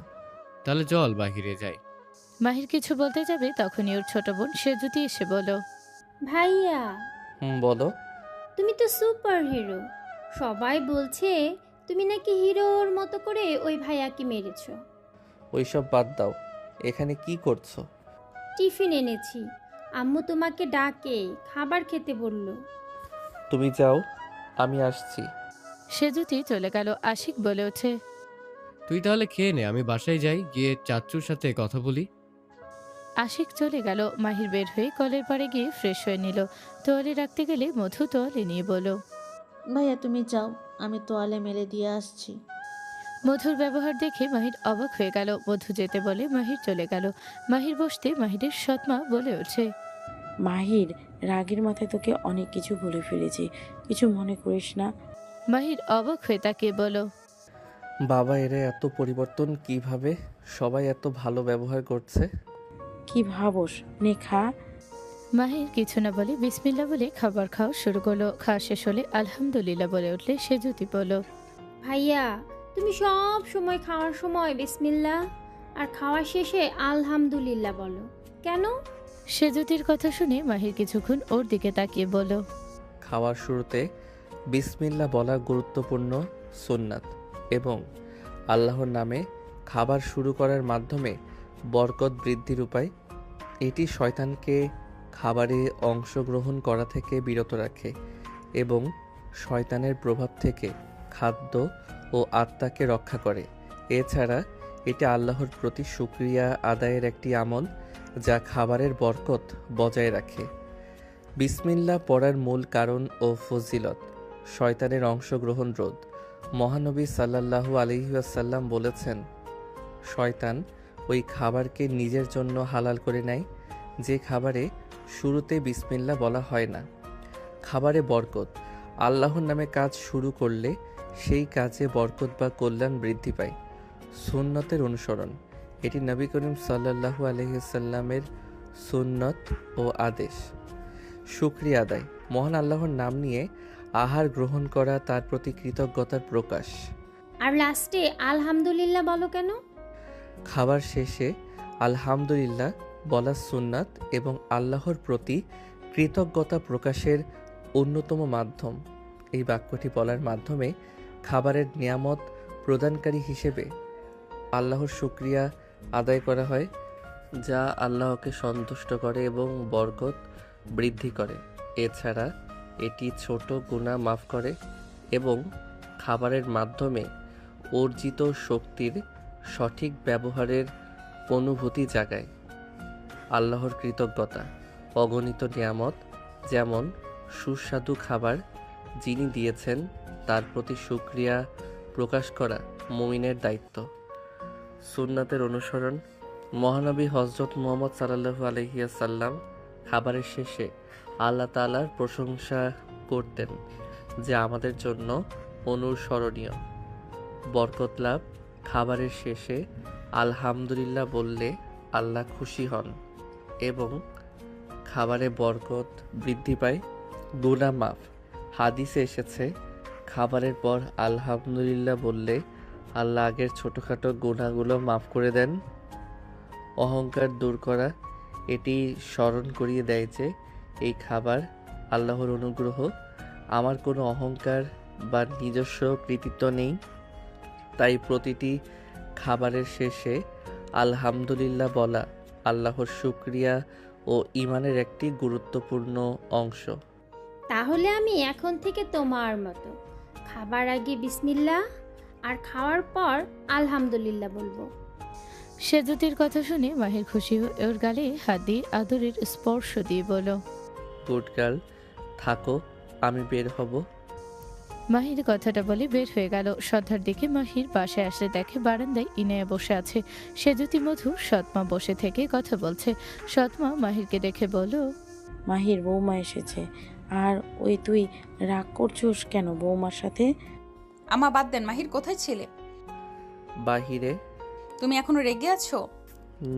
তাহলে চল বাহিরে যাই। মাহির কিছু বলতে যাবে তখনই ওর ছোট বোন সেজুতি এসে বলল, ভাইয়া, বলো। তুমি তো সুপার হিরো। সবাই বলছে তুমি নাকি হিরোর মতো করে ওই ভাইয়াকে মেরেছো। ওইসব বাদ দাও, এখানে কি করছো? টিফিন এনেছি, আম্মু তোমাকে ডাকে, খাবার খেতে বলল। তুমি যাও, আমি আসছি। সেজুতি চলে গেল। আশিক বলে ওঠে, তুই তাহলে খেয়ে নে, আমি বাসায় যাই, গিয়ে চাচ্চুর সাথে কথা বলি। আশিক চলে গেল। মাহির বের হয়ে কলের পাড়ে গিয়ে ফ্রেশ হয়ে নিল। তোয়ালে রাখতে গেলে মধু তোয়ালে নিয়ে বলল, ভাইয়া তুমি যাও, আমি তোয়ালে মেলে দিয়ে আসছি। মধুর ব্যবহার দেখে মাহির অবাক হয়ে গেল। মধু যেতে বলে মাহির চলে গেল। মাহির বসতে মাহিরের সৎমা বলে ওঠে, মাহির, রাগের মাথায় তোকে অনেক কিছু বলে ফেলেছি, কিছু মনে করিস না। মাহির অবাক হয়ে তাকিয়ে বলল, বাবা, এরা এত পরিবর্তন কিভাবে? সবাই এত ভালো ব্যবহার করছে। কি ভাবস? নে খা। মাহির কিছু না বলে বিসমিল্লাহ বলে খাবার খাওয়া শুরু করলো। খাওয়া শেষ হলে আলহামদুলিল্লাহ বলে উঠলে সেজুতি বলল, ভাইয়া, তুমি সব সময় খাওয়ার সময় বিসমিল্লাহ আর খাওয়া শেষে আলহামদুলিল্লাহ বলো কেন? সেজুতির কথা শুনে মাহির কিছুক্ষণ ওর দিকে তাকিয়ে বলল, খাওয়ার শুরুতে বিসমিল্লাহ বলা গুরুত্বপূর্ণ সুন্নাত, এবং আল্লাহর নামে খাবার শুরু করার মাধ্যমে বরকত বৃদ্ধির উপায়। এটি শয়তানকে খাবারে অংশগ্রহণ করা থেকে বিরত রাখে এবং শয়তানের প্রভাব থেকে খাদ্য ও আত্মাকে রক্ষা করে। এছাড়া এটি আল্লাহর প্রতি শুকরিয়া আদায়ের একটি আমল যা খাবারের বরকত বজায় রাখে। বিসমিল্লাহ পড়ার মূল কারণ ও ফজিলত: শয়তানের অংশগ্রহণ রোধ। মহানবী সাল্লাল্লাহু আলাইহি ওয়াসাল্লাম বলেছেন, শয়তান ওই খাবারকে নিজের জন্য হালাল করে নেয় যে খাবারে শুরুতে বিসমিল্লাহ বলা হয় না। খাবারে বরকত: আল্লাহর নামে কাজ শুরু করলে সেই কাজে বরকত বা কল্যাণ বৃদ্ধি পায়। সুন্নতের অনুসরণ: এটি নবী করিম সাল্লাল্লাহু আলাইহি ওয়াসাল্লামের সুন্নত ও আদেশ। শুকরিয়া আদায়: মহান আল্লাহর নাম নিয়ে আহার গ্রহণ করা তার প্রতি কৃতজ্ঞতার প্রকাশ। আর লাস্টে আলহামদুলিল্লাহ বলো কেন? খাবার শেষে আলহামদুলিল্লাহ বলা সুন্নাত এবং আল্লাহর প্রতি কৃতজ্ঞতা প্রকাশের অন্যতম মাধ্যম। এই বাক্যটি বলার মাধ্যমে খাবারের নিয়ামত প্রদানকারী হিসেবে আল্লাহর শুকরিয়া আদায় করা হয়, যা আল্লাহকে সন্তুষ্ট করে এবং বরকত বৃদ্ধি করে। এছাড়া এটি ছোট গুনাহ মাফ করে এবং খাবারের মাধ্যমে অর্জিত শক্তির সঠিক ব্যবহারের অনুভূতি জাগায়। আল্লাহর কৃতজ্ঞতা: অগণিত নিয়ামত যেমন সুস্বাদু খাবার যিনি দিয়েছেন তার প্রতি শুকরিয়া প্রকাশ করা মুমিনের দায়িত্ব। সুন্নাতের অনুসরণ: মহানবী হযরত মুহাম্মদ সাল্লাল্লাহু আলাইহি ওয়াসাল্লাম খাবারের শেষে আল্লাহ তাআলার প্রশংসা করতেন, যা আমাদের জন্য অনুসরণীয়। বরকত লাভ: খাবারের শেষে আলহামদুলিল্লাহ বললে আল্লাহ খুশি হন এবং খাবারে বরকত বৃদ্ধি পায়। গুনাহ মাফ: হাদিসে এসেছে, খাবারের পর আলহামদুলিল্লাহ বললে আল্লাহ আগের ছোটোখাটো গুনাহগুলো মাফ করে দেন। অহংকার দূর করা: এটি স্মরণ করিয়ে দেয় যে এই খাবার আল্লাহর অনুগ্রহ, আমার কোনো অহংকার বা নিজস্ব কৃতিত্ব নেই। তাই প্রতিটি খাবারের শেষে আলহামদুলিল্লাহ বলা আল্লাহর শুকরিয়া ও ঈমানের একটি গুরুত্বপূর্ণ অংশ। তাহলে আমি এখন থেকে তোমার মতো খাবার আগে বিসমিল্লাহ আর খাওয়ার পর আলহামদুলিল্লাহ বলবো। সেজুতির কথা শুনে মাহির খুশি হয়ে ওর গালে হাত দিয়ে আদরের স্পর্শ দিয়ে বলল, গুড গার্ল, থাকো, আমি বের হব। মাহির কথাটা বলে বের হয়ে গেল। সন্ধ্যার দিকে মাহির বাসায় আসলে দেখে বারান্দায় ইনায়া বসে আছে। সেজুতি মধু সৎমা বসে থেকে কথা বলছে। সৎমা মাহিরকে দেখে বলল, মাহির বৌমা এসেছে। আর ওই তুই রাগ করছোস কেন বৌমার সাথে? আমা বাদ দেন, মাহির কোথায় ছিলে? বাহিরে। তুমি এখনো রেগে আছো?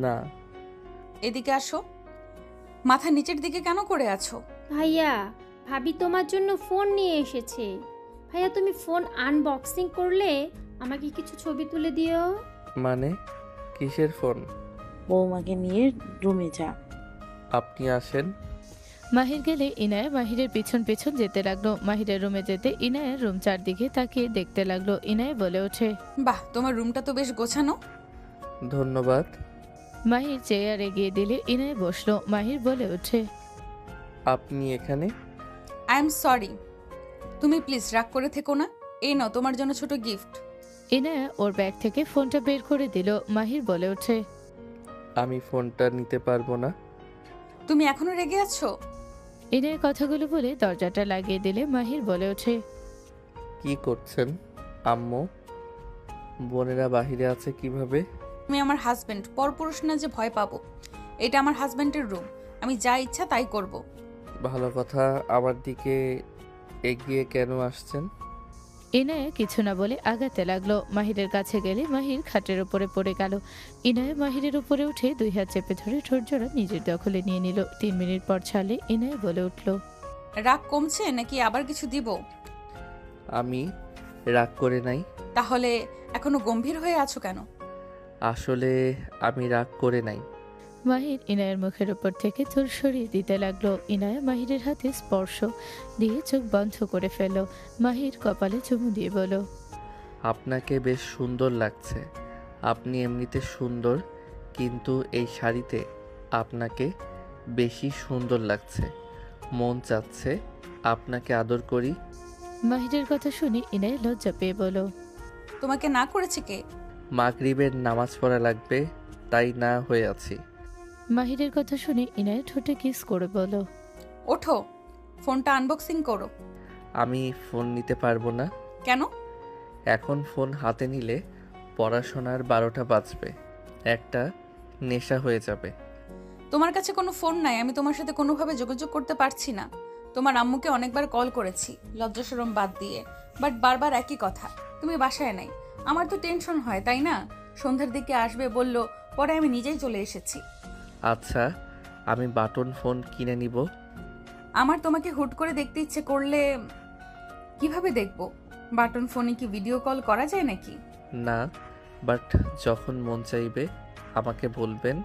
না। এদিকে আসো। মাথা নিচের দিকে কেন করে আছো? ভাইয়া, ভাবি তোমার জন্য ফোন নিয়ে এসেছে। ভাইয়া, তুমি ফোন আনবক্সিং করলে আমাকে কিছু ছবি তুলে দিও। মানে কিসের ফোন? বৌমাকে নিয়ে রুমে যা। আপনি আসেন। মাহির গেলে ইনায়া মাহিরের পিছন পিছন যেতে লাগলো। মাহিরের রুমে যেতে ইনায়ার রুম চারদিকে তাকিয়ে দেখতে লাগলো। ইনায়া বলে ওঠে, বাহ, তোমার রুমটা তো বেশ গোছানো। ধন্যবাদ। মাহির চেয়ার এগিয়ে দিলে ইনায়া বসলো। মাহির বলে ওঠে, আপনি এখানে? I am sorry. তুমি প্লিজ রাগ করে থেকো না। এই নাও তোমার জন্য ছোট গিফট। ইনায়া ওর ব্যাগ থেকে ফোনটা বের করে দিল। মাহির বলে ওঠে, আমি ফোনটা নিতে পারবো না। তুমি এখনো রেগে আছো? ইনায়া কথাগুলো বলে দরজাটা লাগিয়ে দিলে মাহির বলে ওঠে, কি করছেন আম্মু? বোনেরা বাহিরে আছে কিভাবে? তুমি আমার হাজবেন্ড, পরপুরুষ না যে ভয় পাবো। এটা আমার হাজবেন্ডের রুম, আমি যা ইচ্ছা তাই করব। ভালো কথা, আমার দিকে এগিয়ে কেন আসছেন? ইনায়া কিছু না বলে আগাতে লাগলো। মাহিরের কাছে গেলে মাহির খাটের উপরে পড়ে গেল। ইনায়া মাহিরের উপরে উঠে দুই হাত চেপে ধরে ঠোঁটজোড়া নিজের দখলে নিয়ে নিল। 3 মিনিট পর ছাড়লে ইনায়া বলে উঠল, রাগ কমছে নাকি আবার কিছু দিব? আমি রাগ করে নাই। তাহলে এখনো গম্ভীর হয়ে আছো কেন? আসলে আমি রাগ করে নাই। মাহির ইনায়ের মুখের উপর থেকে চুল সরিয়ে দিতে লাগলো। ইনায়া মাহিরের হাতে স্পর্শ দিয়ে চোখ বন্ধ করে ফেল। মাহির কপালে চুমু দিয়ে বলল, আপনাকে বেশ সুন্দর লাগছে। আপনি এমনিতে সুন্দর, কিন্তু এই শাড়িতে আপনাকে বেশি সুন্দর লাগছে। মন চাচ্ছে আপনাকে আদর করি। মাহিরের কথা শুনে ইনায়া লজ্জা পেয়ে বলল, তোমাকে না করেছে কে? মাগরিবের নামাজ পড়া লাগবে, তাই না হয়ে আছি। মাহিরের কথা শুনে ইনায়া ঠোঁটে কিস করে বলল, ওঠো, ফোনটা আনবক্সিং করো। আমি ফোন নিতে পারবো না। কেন? এখন ফোন হাতে নিলে পড়াশোনার 12টা বাজবে, একটা নেশা হয়ে যাবে। তোমার কাছে কোনো ফোন নাই, আমি তোমার সাথে কোনোভাবে যোগাযোগ করতে পারছি না। তোমার আম্মুকে অনেকবার কল করেছি লজ্জাশরম বাদ দিয়ে, বাট বারবার একই কথা, তুমি বাসায় নাই। আমার তো টেনশন হয়, তাই না? সন্ধ্যার দিকে আসবে বলল, পরে আমি নিজেই চলে এসেছি। আচ্ছা, আমি বাটন ফোন কিনে নিব। আমার তোমাকে হুট করে দেখতে ইচ্ছে করলে কিভাবে দেখব? বাটন ফোনে কি ভিডিও কল করা যায় নাকি? না, বাট যখন মন চাইবে আমাকে বলবেন,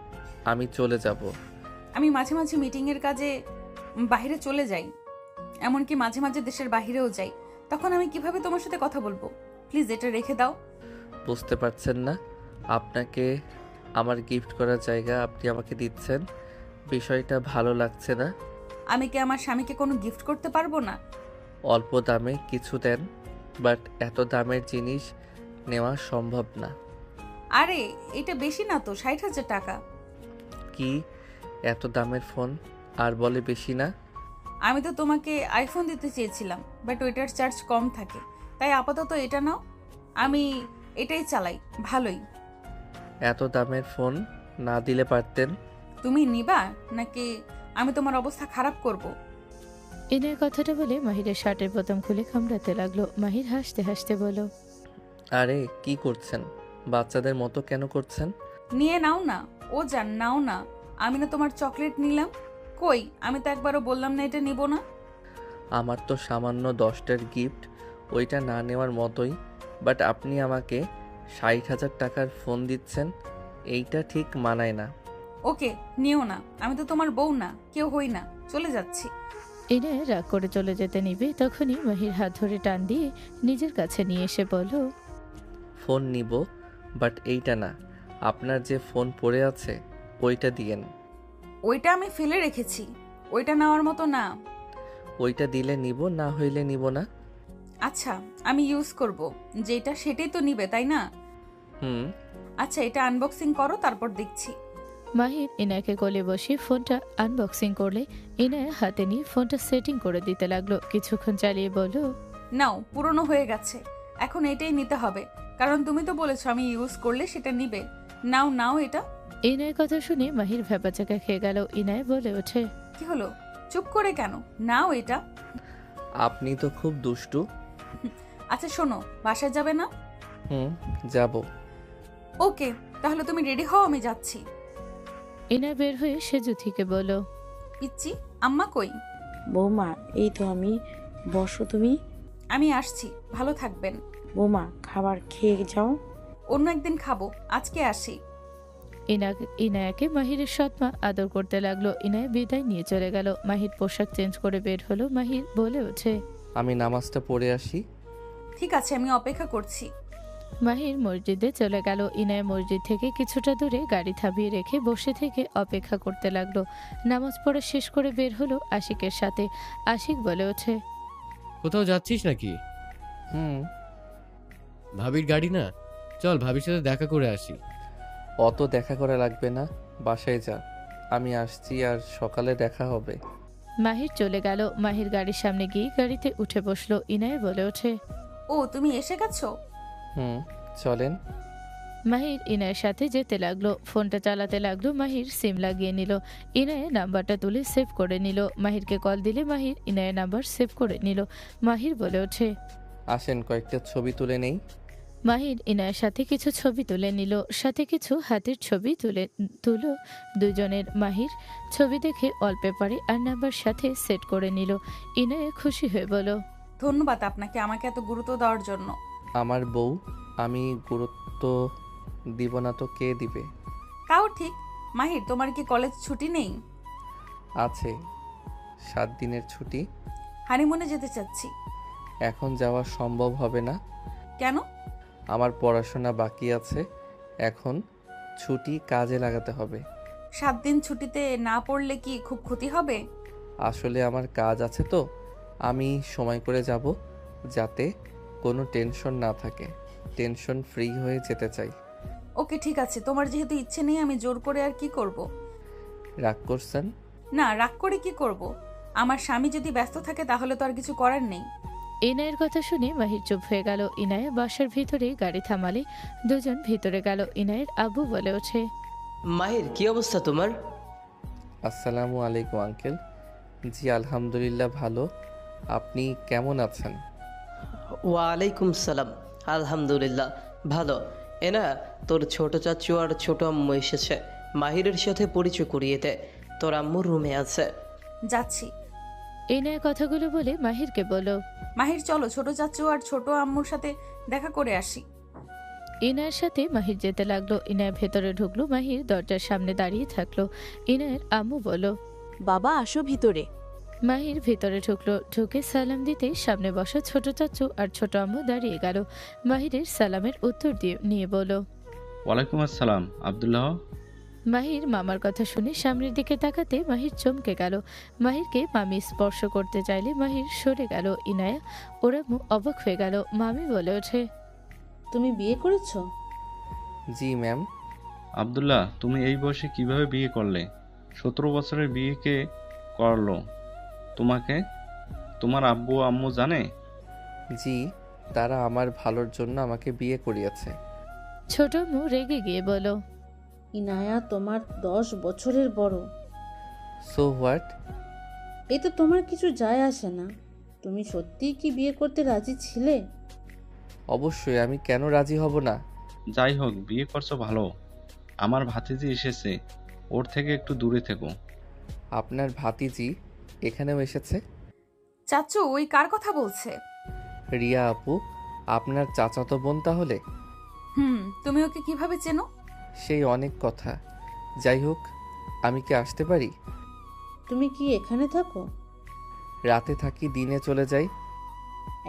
আমি চলে যাব। আমি মাঝে মাঝে মিটিংয়ের কাজে বাইরে চলে যাই, এমনকি মাঝে মাঝে দেশের বাইরেও যাই। তখন আমি কিভাবে তোমার সাথে কথা বলবো? প্লিজ এটা রেখে দাও। বুঝতে পারছেন না? আপনাকে আমার গিফট করার জায়গা আপনি আমাকে দিচ্ছেন, বিষয়টা ভালো লাগছে না। আমি কি আমার স্বামীকে কোনো গিফট করতে পারবো না? অল্প দামে কিছু দেন, বাট এত দামের জিনিস নেওয়া সম্ভব না। আরে এটা বেশি না তো, 60,000 টাকা। কি এত দামের ফোন আর বলে বেশি না? আমি তো তোমাকে আইফোন দিতে চেয়েছিলাম, বাট ওইটার চার্জ কম থাকে, তাই আপাতত এটা নাও। আমি এটাই চালাই, ভালোই। এত দামের ফোন না দিলে পারতেন। তুমি নিবা নাকি আমি তোমার অবস্থা খারাপ করব? ইনায়া কথাটা বলে মাহিরের শার্টের বোতাম খুলে কামড়াতে লাগলো। মাহির হাসতে হাসতে বলল, আরে কি করছেন? বাচ্চাদের মতো কেন করছেন? নিয়ে নাও না। ও জান, নাও না। আমি না তোমার চকলেট নিলাম? কই, আমি তো একবারও বললাম না এটা নিব না। আমার তো সামান্য 10টার গিফট, ওইটা না নেওয়ার মতোই, বাট আপনি আমাকে 60,000 টাকার ফোন দিচ্ছেন, এইটা ঠিক মানায় না। ওকে, নিও না। আমি তো তোমার বউ না, কেউ হই না। চলে যাচ্ছি। ইনায়া রাগ করে চলে যেতে নিবে, তখনই মাহির হাত ধরে টান দিয়ে নিজের কাছে নিয়ে এসে বলল, ফোন নিব, বাট এইটা না। আপনার যে ফোন পড়ে আছে ওইটা দিয়েন। ওইটা আমি ফেলে রেখেছি, ওইটা নেওয়ার মতো না। ওইটা দিলে নিব, না হইলে নিব না। আচ্ছা, আমি ইউজ করব, যেটা সেটাই তো নিবে, তাই না? হুম। আচ্ছা, এটা আনবক্সিং করো, তারপর দেখছি। মাহির ইনায়াকে কোলে বসিয়ে ফোনটা আনবক্সিং করলে ইনায়া হাতে নিয়ে ফোনটা সেটিং করে দিতে লাগলো। কিছুক্ষণ চালিয়ে বলল, নাও, পুরনো হয়ে গেছে, এখন এটাই নিতে হবে, কারণ তুমি তো বলেছো আমি ইউজ করলে সেটা নিবে। নাও নাও এটা। ইনায়ের কথা শুনে মাহির ভ্যাপাচাকা খেয়ে গেল। ইনায় বলে ওঠে, কি হলো, চুপ করে কেন? নাও এটা। আপনি তো খুব দুষ্টু। আচ্ছা শোনো, বাসায় যাবে না? যাব। ওকে, তাহলে তুমি রেডি হও, আমি যাচ্ছি। ইনায় বের হয়ে সেজু থেকে বলল, পিচ্ছি, আম্মা কই? বৌমা, এই তো আমি। বসো তুমি। আমি আসছি, ভালো থাকবেন। বৌমা, খাবার খেয়ে যাও। অন্য একদিন খাবো, আজকে আসি। ইনায়াকে মাহিরের সৎমা আদর করতে লাগলো। ইনায় বিদায় নিয়ে চলে গেল। মাহির পোশাক চেঞ্জ করে বের হলো। মাহির বলে ওঠে, আমি নামাজটা পড়ে আসি। ঠিক আছে, আমি অপেক্ষা করছি। মাহির মসজিদে চলে গেল। ইনায় মসজিদ থেকে কিছুটা দূরে গাড়ি থামিয়ে রেখে বসে থেকে অপেক্ষা করতে লাগলো। নামাজ পড়া শেষ করে বের হলো আশিকের সাথে। আশিক বলে ওঠে, কোথাও যাচ্ছিস নাকি? ভাবির গাড়ি না, চল ভাবির সাথে দেখা করে আসি। অত দেখা করা লাগবে না, বাসায় যা, আমি আসছি, আর সকালে দেখা হবে। মাহির চলে গেল। মাহির গাড়ির সামনে গিয়ে গাড়িতে উঠে বসলো। ইনায় বলে ওঠে, ও তুমি এসে গেছো? চলেন। মাহির ইনায়ের সাথে যেতে লাগলো। ফোনটা চালাতে লাগলো। মাহির সিম লাগিয়ে নিল। ইনায়ের নাম্বারটা তুলে সেভ করে নিল। মাহিরকে কল দিলে মাহির ইনায়ের নাম্বার সেভ করে নিল। মাহির বলে ওঠে, আসেন কয়েকটা ছবি তুলে নেই। মাহির ইনায়ের সাথে কিছু ছবি তুলে নিল, সাথে কিছু হাতের ছবি তুলো দুজনের। মাহির ছবি দেখে ওয়ালপেপারে আর নাম্বার সাথে সেট করে নিল। ইনায়ে খুশি হয়ে বলল, ধন্যবাদ আপনাকে আমাকে এত গুরুত্ব দেওয়ার জন্য। আমার বউ, আমি গুরুত্ব দিব না তো কে দিবে? তাও ঠিক। মাহির, তোমার কি কলেজ ছুটি নেই? আছে, 7 দিনের ছুটি। হানিমুনে যেতে চাচ্ছি। এখন যাওয়া সম্ভব হবে না। কেন? আমার পড়াশোনা বাকি আছে, এখন ছুটি কাজে লাগাতে হবে। 7 দিন ছুটিতে না পড়লে কি খুব ক্ষতি হবে? আসলে আমার কাজ আছে তো, আমি সময় করে যাব, যাতে কোনো টেনশন না থাকে। টেনশন ফ্রি হয়ে যেতে চাই। ওকে ঠিক আছে, তোমার যেহেতু ইচ্ছে নেই, আমি জোর করে আর কি করব? রাগ করছেন? না, রাগ করে কি করব? আমার স্বামী যদি ব্যস্ত থাকে তাহলে তো আর কিছু করার নেই। ইনায়ের কথা শুনে মাহির চুপ হয়ে গেল। ইনায়ে বাসার ভিতরে গাড়ি থামালে দুজন ভিতরে গেল। ইনায়ের আব্বু বলে ওঠে, মাহির, কি অবস্থা তোমার? আসসালামু আলাইকুম আঙ্কেল। জি আলহামদুলিল্লাহ ভালো, আপনি কেমন আছেন? ওয়ালাইকুম সালাম, আলহামদুলিল্লাহ ভালো। এনা, তোর ছোট চাচু আর ছোট আম্মু এসেছে, মাহিরের সাথে পরিচয় করিয়ে দে। তোর আম্মুর রুমে আছে। যাচ্ছি। ইনায়ের কথাগুলো বলে মাহিরকে বলল, মাহির চলো, ছোট চাচু আর ছোট আম্মুর সাথে দেখা করে আসি। ইনায়ের সাথে মাহির যেতে লাগলো। ইনায়ের ভেতরে ঢুকলো। মাহির দরজার সামনে দাঁড়িয়ে থাকলো। ইনায়ের আম্মু বলল, বাবা আসো ভিতরে। মাহির ভিতরে ঢুকলো। ঢুকে সালাম দিতে সামনে বসা ছোট চাচু আর ছোট আম্মু দাঁড়িয়ে গেল। মাহিরের সালামের উত্তর নিয়ে বলল, ওয়ালাইকুম আসসালাম আব্দুল্লাহ। মাহির মামার কথা শুনে সামনের দিকে তাকাতে মাহির চমকে গেল। মাহিরকে মামি স্পর্শ করতে চাইলে মাহির সরে গেল। ইনায়া ওরা অবাক হয়ে গেল। মামি বলে ওঠে, তুমি বিয়ে করেছো? জি ম্যাম। আব্দুল্লাহ, তুমি এই বয়সে কিভাবে বিয়ে করলে? 17 বছরের বিয়ে কে করলো তোমাকে? তোমার আব্বু আম্মু জানে? জি, তারা আমার ভালোর জন্য আমাকে বিয়ে করিয়েছে। ছোট আম্মু রেগে গিয়ে বলল, ইনায়া তোমার 10 বছরের বড়। So what? এতে তোমার কিছু যায় আসে না। তুমি সত্যিই কি বিয়ে করতে রাজি ছিলে? অবশ্যই, আমি কেন রাজি হব না? যাই হোক, বিয়ে করছো ভালো। আমার ভাতিজি এসেছে, ওর থেকে একটু দূরে থেকো। আপনার ভাতিজি এখানেও এসেছে? চাচু, ওই কার কথা বলছে? রিয়া আপু, আপনার চাচাতো বোন তাহলে? তুমি ওকে কিভাবে চেনো? সেই অনেক কথা। যাই হোক, আমি কি আসতে পারি? তুমি কি এখানে থাকো? রাতে থাকি, দিনে চলে যাই।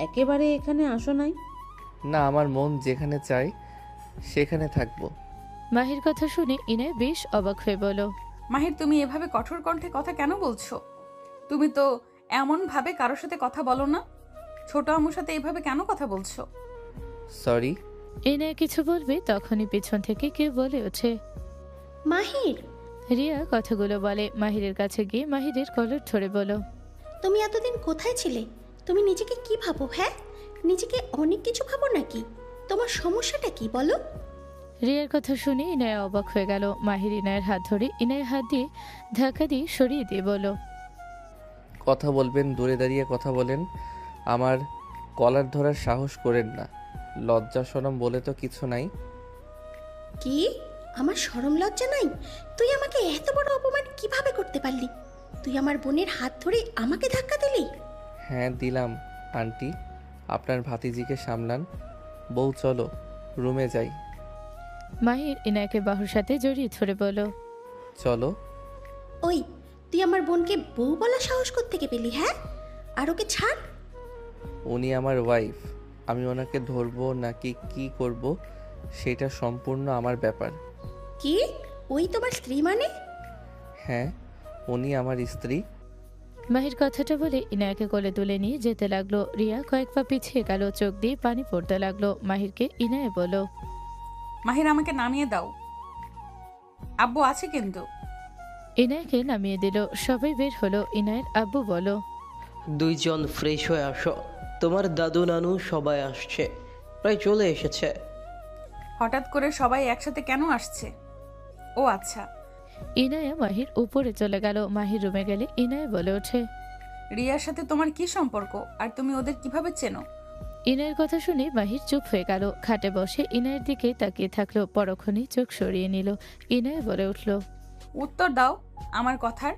একেবারে এখানে আসো নাই? না, আমার মন যেখানে চায় সেখানে থাকবো। মাহির কথা শুনে ইনায় বেশ অবাক হয়ে বলল, মাহির, তুমি এভাবে কঠোর কণ্ঠে কথা কেন বলছো? তুমি তো এমন ভাবে কারোর সাথে কথা বলো না। ছোট আম্মুর সাথে এভাবে কেন কথা বলছো? সরি। ইনায় কিছু বলবে তখনই পেছন থেকে কেউ বলে ওঠে, মাহির। রিয়া কথাগুলো বলে মাহিরের কাছে গিয়ে মাহিরের কলার ধরে বলো, তুমি এতদিন কোথায় ছিলে? তুমি নিজেকে কি ভাবো? হ্যাঁ, নিজেকে অনেক কিছু ভাবো নাকি? তোমার সমস্যাটা কি বলো? রিয়ার কথা শুনে ইনায়া অবাক হয়ে গেল। মাহির ইনায়ের হাত ধরে ইনায়ের হাত দিয়ে ধাক্কা দিয়ে সরিয়ে দিয়ে বলো, কথা বলবেন দূরে দাঁড়িয়ে কথা বলেন, আমার কলার ধরার সাহস করেন না। লজ্জা শরম বলে তো কিছু নাই। কি? আমার শরম লজ্জা নাই? তুই আমাকে এত বড় অপমান কিভাবে করতে পারলি? তুই আমার বোনের হাত ধরে আমাকে ধাক্কা দিলি? হ্যাঁ দিলাম আন্টি, আপনার ভাতিজিকে সামলান। বউ চলো রুমে যাই। মাহির ইনায়াকে বাহুর সাথে জড়িয়ে ধরে বলো, চলো। ওই, তুই আমার বোনকে বউ বলা সাহস কোত্থেকে পেলি? হ্যাঁ, আর ওকে ছাড়। উনি আমার ওয়াইফ, আমি ওনাকে ধরবো নাকি কি করব সেটা সম্পূর্ণ আমার ব্যাপার। কি? ওই তোমার স্ত্রী মানে? হ্যাঁ, উনি আমার স্ত্রী। মাহির কথাটা বলে ইনায়াকে কোলে তুলে নিয়ে যেতে লাগলো। রিয়া কয়েক পা পিছিয়ে গেল, চোখ দিয়ে পানি পড়তে লাগলো। মাহিরকে ইনায়া বলো, মাহির আমাকে নামিয়ে দাও, আব্বু আছে কিন্তু। ইনায়াকে নামিয়ে দিল। সবাই বের হলো। ইনায়ের আব্বু বলো, দুইজন ফ্রেশ হয়ে আসো, তোমার দাদু নানু সবাই আসছে, প্রায় চলে এসেছে। হঠাৎ করে সবাই একসাথে কেন আসছে? ও আচ্ছা। ইনায়া মাহির উপরে চলে গেল। মাহির রুমে গেলে ইনায়া বলে ওঠে, রিয়ার সাথে তোমার কি সম্পর্ক আর তুমি ওদের কিভাবে চেনো? ইনায়ের কথা শুনে মাহির চুপ হয়ে গেল। খাটে বসে ইনায়ের দিকে তাকিয়ে থাকলো। পরক্ষণেই চোখ সরিয়ে নিল। ইনায়া বলে উঠল, উত্তর দাও আমার কথার।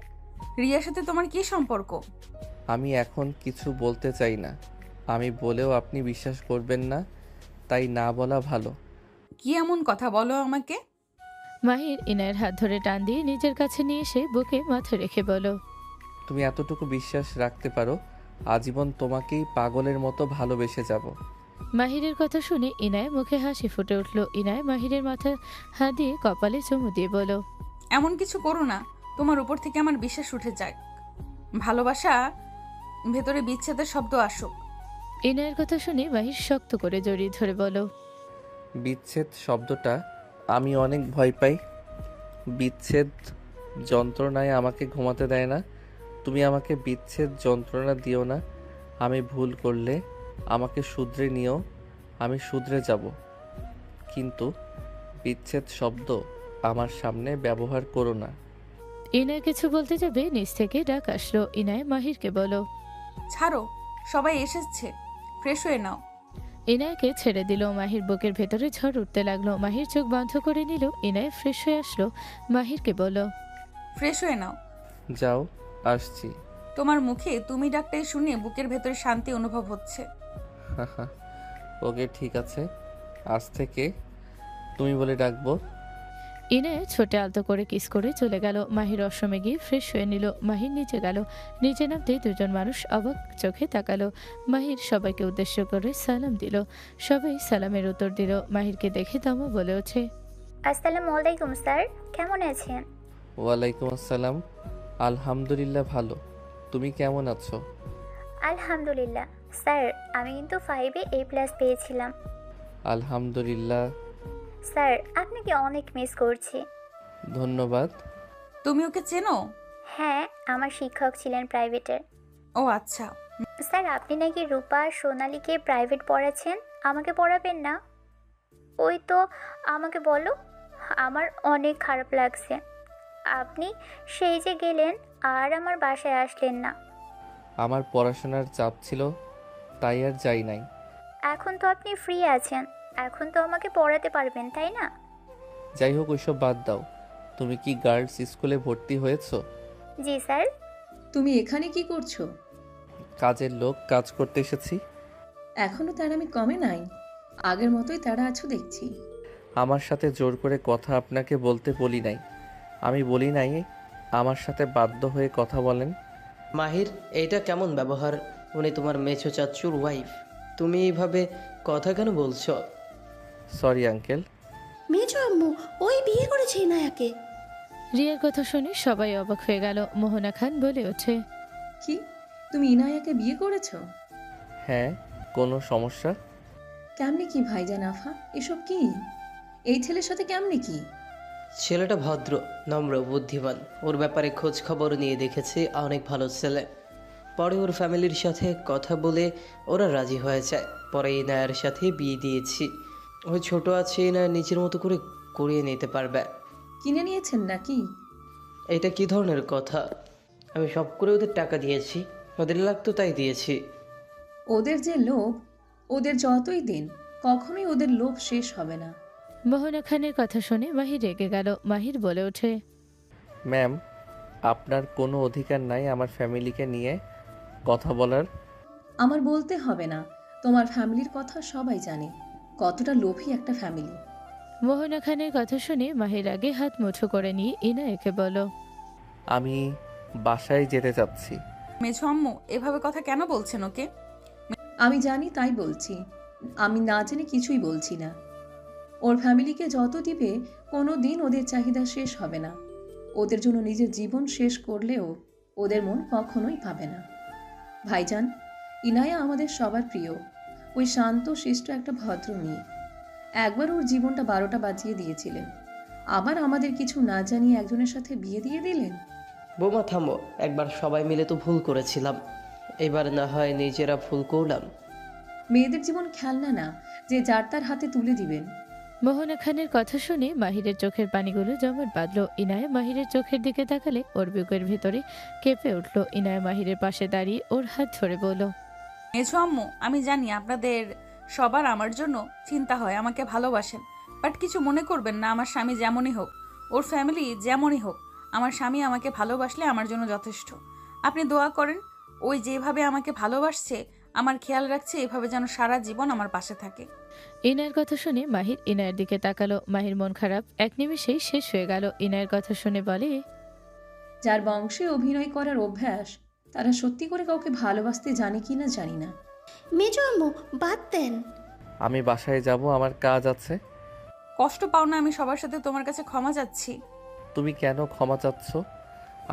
রিয়ার সাথে তোমার কি সম্পর্ক? আমি এখন কিছু বলতে চাই না, আমি বলেও আপনি বিশ্বাস করবেন না, তাই না বলা ভালো। কি এমন কথা বলো আমাকে? মাহির ইনায়ের হাত ধরে টান দিয়ে নিজের কাছে নিয়ে এসে বুকে মাথা রেখে বলো, তুমি এতটুকু বিশ্বাস রাখতে পারো, আজীবন তোমাকেই পাগলের মতো ভালোবেসে যাব। মাহিরের কথা শুনে ইনায় মুখে হাসি ফুটে উঠল। ইনায় মাহিরের মাথা হাত দিয়ে কপালে চুমু দিয়ে বলো, এমন কিছু করো না, তোমার উপর থেকে আমার বিশ্বাস উঠে যাক। ভালোবাসা ভেতরে বিচ্ছেদের শব্দ আসুক। ইনায়ের কথা শুনে মাহির শক্ত করে জড়িয়ে ধরে বলো, বিচ্ছেদ শব্দটা আমি অনেক ভয় পাই। বিচ্ছেদ যন্ত্রণায় আমাকে ঘুমাতে দেয় না। তুমি আমাকে বিচ্ছেদ যন্ত্রণা দিও না। আমি ভুল করলে আমাকে শুধরে নিও, আমি শুধরে যাব, কিন্তু বিচ্ছেদ শব্দ আমার সামনে ব্যবহার করো না। ইনায় কিছু বলতে যাবে নিচ থেকে ডাক আসলো। ইনায় মাহিরকে বলো, ছাড়ো, সবাই এসেছে, ফ্রেশ হয়ে নাও। ইনায়কে ছেড়ে দিল। মাহির বুকের ভেতরে ঝড় উঠতে লাগলো। মাহির চোখ বন্ধ করে নিল। ইনায় ফ্রেশ হয়ে আসলো। মাহিরকে বলো, ফ্রেশ হয়ে নাও। যাও, আসছি। তোমার মুখে তুমি ডাকটাই শুনে বুকের ভেতরে শান্তি অনুভব হচ্ছে। ওকে ঠিক আছে, আজ থেকে তুমি বলে ডাকবো। ইনায় ছোটে আলতো করে কিস করে চলে গেল। মাহির অসমে গিয়ে ফ্রেশ হয়ে নিল। মাহির নিচে গেল। নিচে নামতে দুজন মানুষ অবাক চোখে তাকালো। মাহির সবাইকে উদ্দেশ্য করে সালাম দিল। সবাই সালামের উত্তর দিল। মাহিরকে দেখে তামা বলে ওঠে, আসসালামু আলাইকুম স্যার, কেমন আছেন? ওয়ালাইকুম আসসালাম, আলহামদুলিল্লাহ ভালো। তুমি কেমন আছো? আলহামদুলিল্লাহ স্যার, আমি কিন্তু 5-এ A+ পেয়েছিলাম। আলহামদুলিল্লাহ স্যার, আপনাকে অনেক মিস করছি। ধন্যবাদ। তুমি ওকে চেনো? হ্যাঁ, আমার শিক্ষক ছিলেন প্রাইভেটের। ও আচ্ছা। স্যার, আপনি নাকি রূপা আর সোনালীকে প্রাইভেট পড়াচ্ছেন, আমাকে পড়াবেন না? ওই তো, আমাকে বলো। আমার অনেক খারাপ লাগছে, আপনি সেই যে গেলেন আর আমার বাসায় আসলেন না। আমার পড়াশোনার চাপ ছিল, তাই আর যাই নাই। এখন তো আপনি ফ্রি আছেন, এখন তো আমাকে পড়াতে পারবেন, তাই না? যাই হোক, ওইসব বাদ দাও। তুমি কি গার্লস স্কুলে ভর্তি হয়েছো? জি স্যার। তুমি এখানে কি করছো? কাজের লোক, কাজ করতে এসেছি। এখনো তার আমি কমে নাই, আগের মতোই তারা আছো দেখছি। আমার সাথে জোর করে কথা আপনাকে বলতে বলি নাই, আমি বলি নাই আমার সাথে বাধ্য হয়ে কথা বলেন। মাহির, এইটা কেমন ব্যবহার? উনি তোমার মেছো চাচ্চুর ওয়াইফ, তুমি এইভাবে কথা কেন বলছো? Sorry uncle. মেজো আম্মু ওই বিয়ে করেছে ইনায়াকে। রিয়ার কথা শুনে সবাই অবাক হয়ে গেল। মোহনা খান বলে ওঠে, কি, তুমি ইনায়াকে বিয়ে করেছো? হ্যাঁ, কোনো সমস্যা? কেমনে কি ভাইজান আফা, এসব কি? এই ছেলের সাথে কেমনে কি? ছেলেটা ভদ্র, নম্র, বুদ্ধিমান। ওর ব্যাপারে খোঁজ খবর নিয়ে দেখেছি, অনেক ভালো ছেলে। পরে ওর ফ্যামিলির সাথে কথা বলে ওরা রাজি হয়ে যায়। পরে ইনায়ার সাথে বিয়ে দিয়েছি। ওই ছোট আছে, ইনায়া নিজের মতো করে করিয়ে নিতে পারবে। কিনে নিয়েছেন নাকি? এটা কি ধরনের কথা? আমি সব করে ওদের টাকা দিয়েছি, ওদের লাগতো তাই দিয়েছি। ওদের যে লোভ, ওদের যতই দিন কখনোই ওদের লোভ শেষ হবে না। মোহনা খানের কথা শুনে মাহির রেগে গেল। মাহির বলে ওঠে, ম্যাম, আপনার কোনো অধিকার নাই আমার ফ্যামিলিকে নিয়ে কথা বলার। আমার বলতে হবে না, তোমার ফ্যামিলির কথা সবাই জানে কতটা লোভী একটা ফ্যামিলি। মোহনা খানের কথা শুনে মাহির আগে হাত মুঠো করে নিয়ে ইনায়াকে বলো, আমি বাসায় যেতে চাচ্ছি। মেঝো আম্মু এভাবে কথা কেন বলছেন ওকে? আমি জানি তাই বলছি, আমি না জেনে কিছুই বলছি না। ওর ফ্যামিলিকে যত দিবে কোনো দিন ওদের চাহিদা শেষ হবে না। ওদের জন্য নিজের জীবন শেষ করলেও ওদের মন কখনোই পাবে না। ভাইজান, ইনায়া আমাদের সবার প্রিয়। ওই শান্ত শিষ্ট একটা ভদ্র মেয়ে। একবার ওর জীবনটা 12টা বাজিয়ে দিয়েছিলেন, আবার আমাদের কিছু না জানিয়ে একজনের সাথে বিয়ে দিয়ে দিলেন। বোমা থামো, একবার সবাই মিলে তো ভুল করেছিলাম, এবার না হয় নিজেরা ভুল করলাম। মেয়েদের জীবন খেলনা না যে যার তার হাতে তুলে দিবেন। মোহনা খানের কথা শুনে মাহিরের চোখের পানিগুলো জমাট বাঁধল। ইনায়া মাহিরের চোখের দিকে তাকালে ওর বুকের ভেতরে কেঁপে উঠল। ইনায়া মাহিরের পাশে দাঁড়িয়ে ওর হাত ধরে বলল, মেঝো আম্মু, আমি জানি আপনাদের সবার আমার জন্য চিন্তা হয়, আমাকে ভালোবাসেন, বাট কিছু মনে করবেন না। আমার স্বামী যেমনই হোক, ওর ফ্যামিলি যেমনই হোক, আমার স্বামী আমাকে ভালোবাসলে আমার জন্য যথেষ্ট। আপনি দোয়া করেন, ওই যেভাবে আমাকে ভালোবাসছে, আমার খেয়াল রাখছে, এভাবে যেন সারা জীবন আমার পাশে থাকে। ইনায়ের কথা শুনে মাহির ইনায়ের দিকে তাকালো। মাহির মন খারাপ এক নিমেষেই শেষ হয়ে গেল। ইনায়ের কথা শুনে বলে, যার বংশে অভিনয় করার অভ্যাস, তারা সত্যি করে কাউকে ভালোবাসতে জানে কি না জানি না। মেজো আম্মু বাদ দেন। আমি বাসায় যাব, আমার কাজ আছে। কষ্ট পাও না, আমি সবার সাথে তোমার কাছে ক্ষমা চাচ্ছি। তুমি কেন ক্ষমা চাচ্ছ?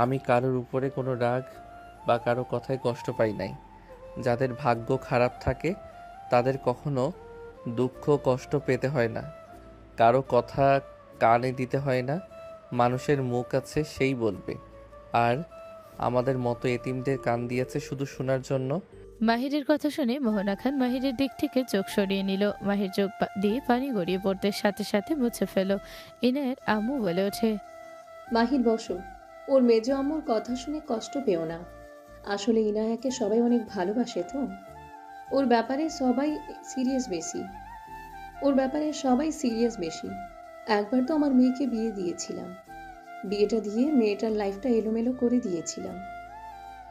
আমি কারোর উপরে কোনো রাগ বা কারো কথায় কষ্ট পাই নাই। যাদের ভাগ্য খারাপ থাকে তাদের কখনো দুঃখ কষ্ট পেতে হয় না, কারো কথা কানে দিতে হয় না। মানুষের মুখ আছে, সেই বলবে। আর আমাদের মতো এতিমদের কান দিয়েছে শুধু শোনার জন্য। মাহিরের কথা শুনে মোহনা খান মাহিরের দিক থেকে চোখ সরিয়ে নিল। মাহির চোখ দিয়ে পানি গড়িয়ে পড়তে সাথে সাথে মুছে ফেল। ইনায়ের আম্মু বলে ওঠে, মাহির বসো, ওর মেজো আম্মুর কথা শুনে কষ্ট পেও না। আসলে ইনায়াকে সবাই অনেক ভালোবাসে তো, ওর ব্যাপারে সবাই সিরিয়াস বেশি। একবার তো আমার মেয়েকে বিয়ে দিয়েছিলাম, বিয়েটা দিয়ে মেয়েটার লাইফটা এলোমেলো করে দিয়েছিলাম।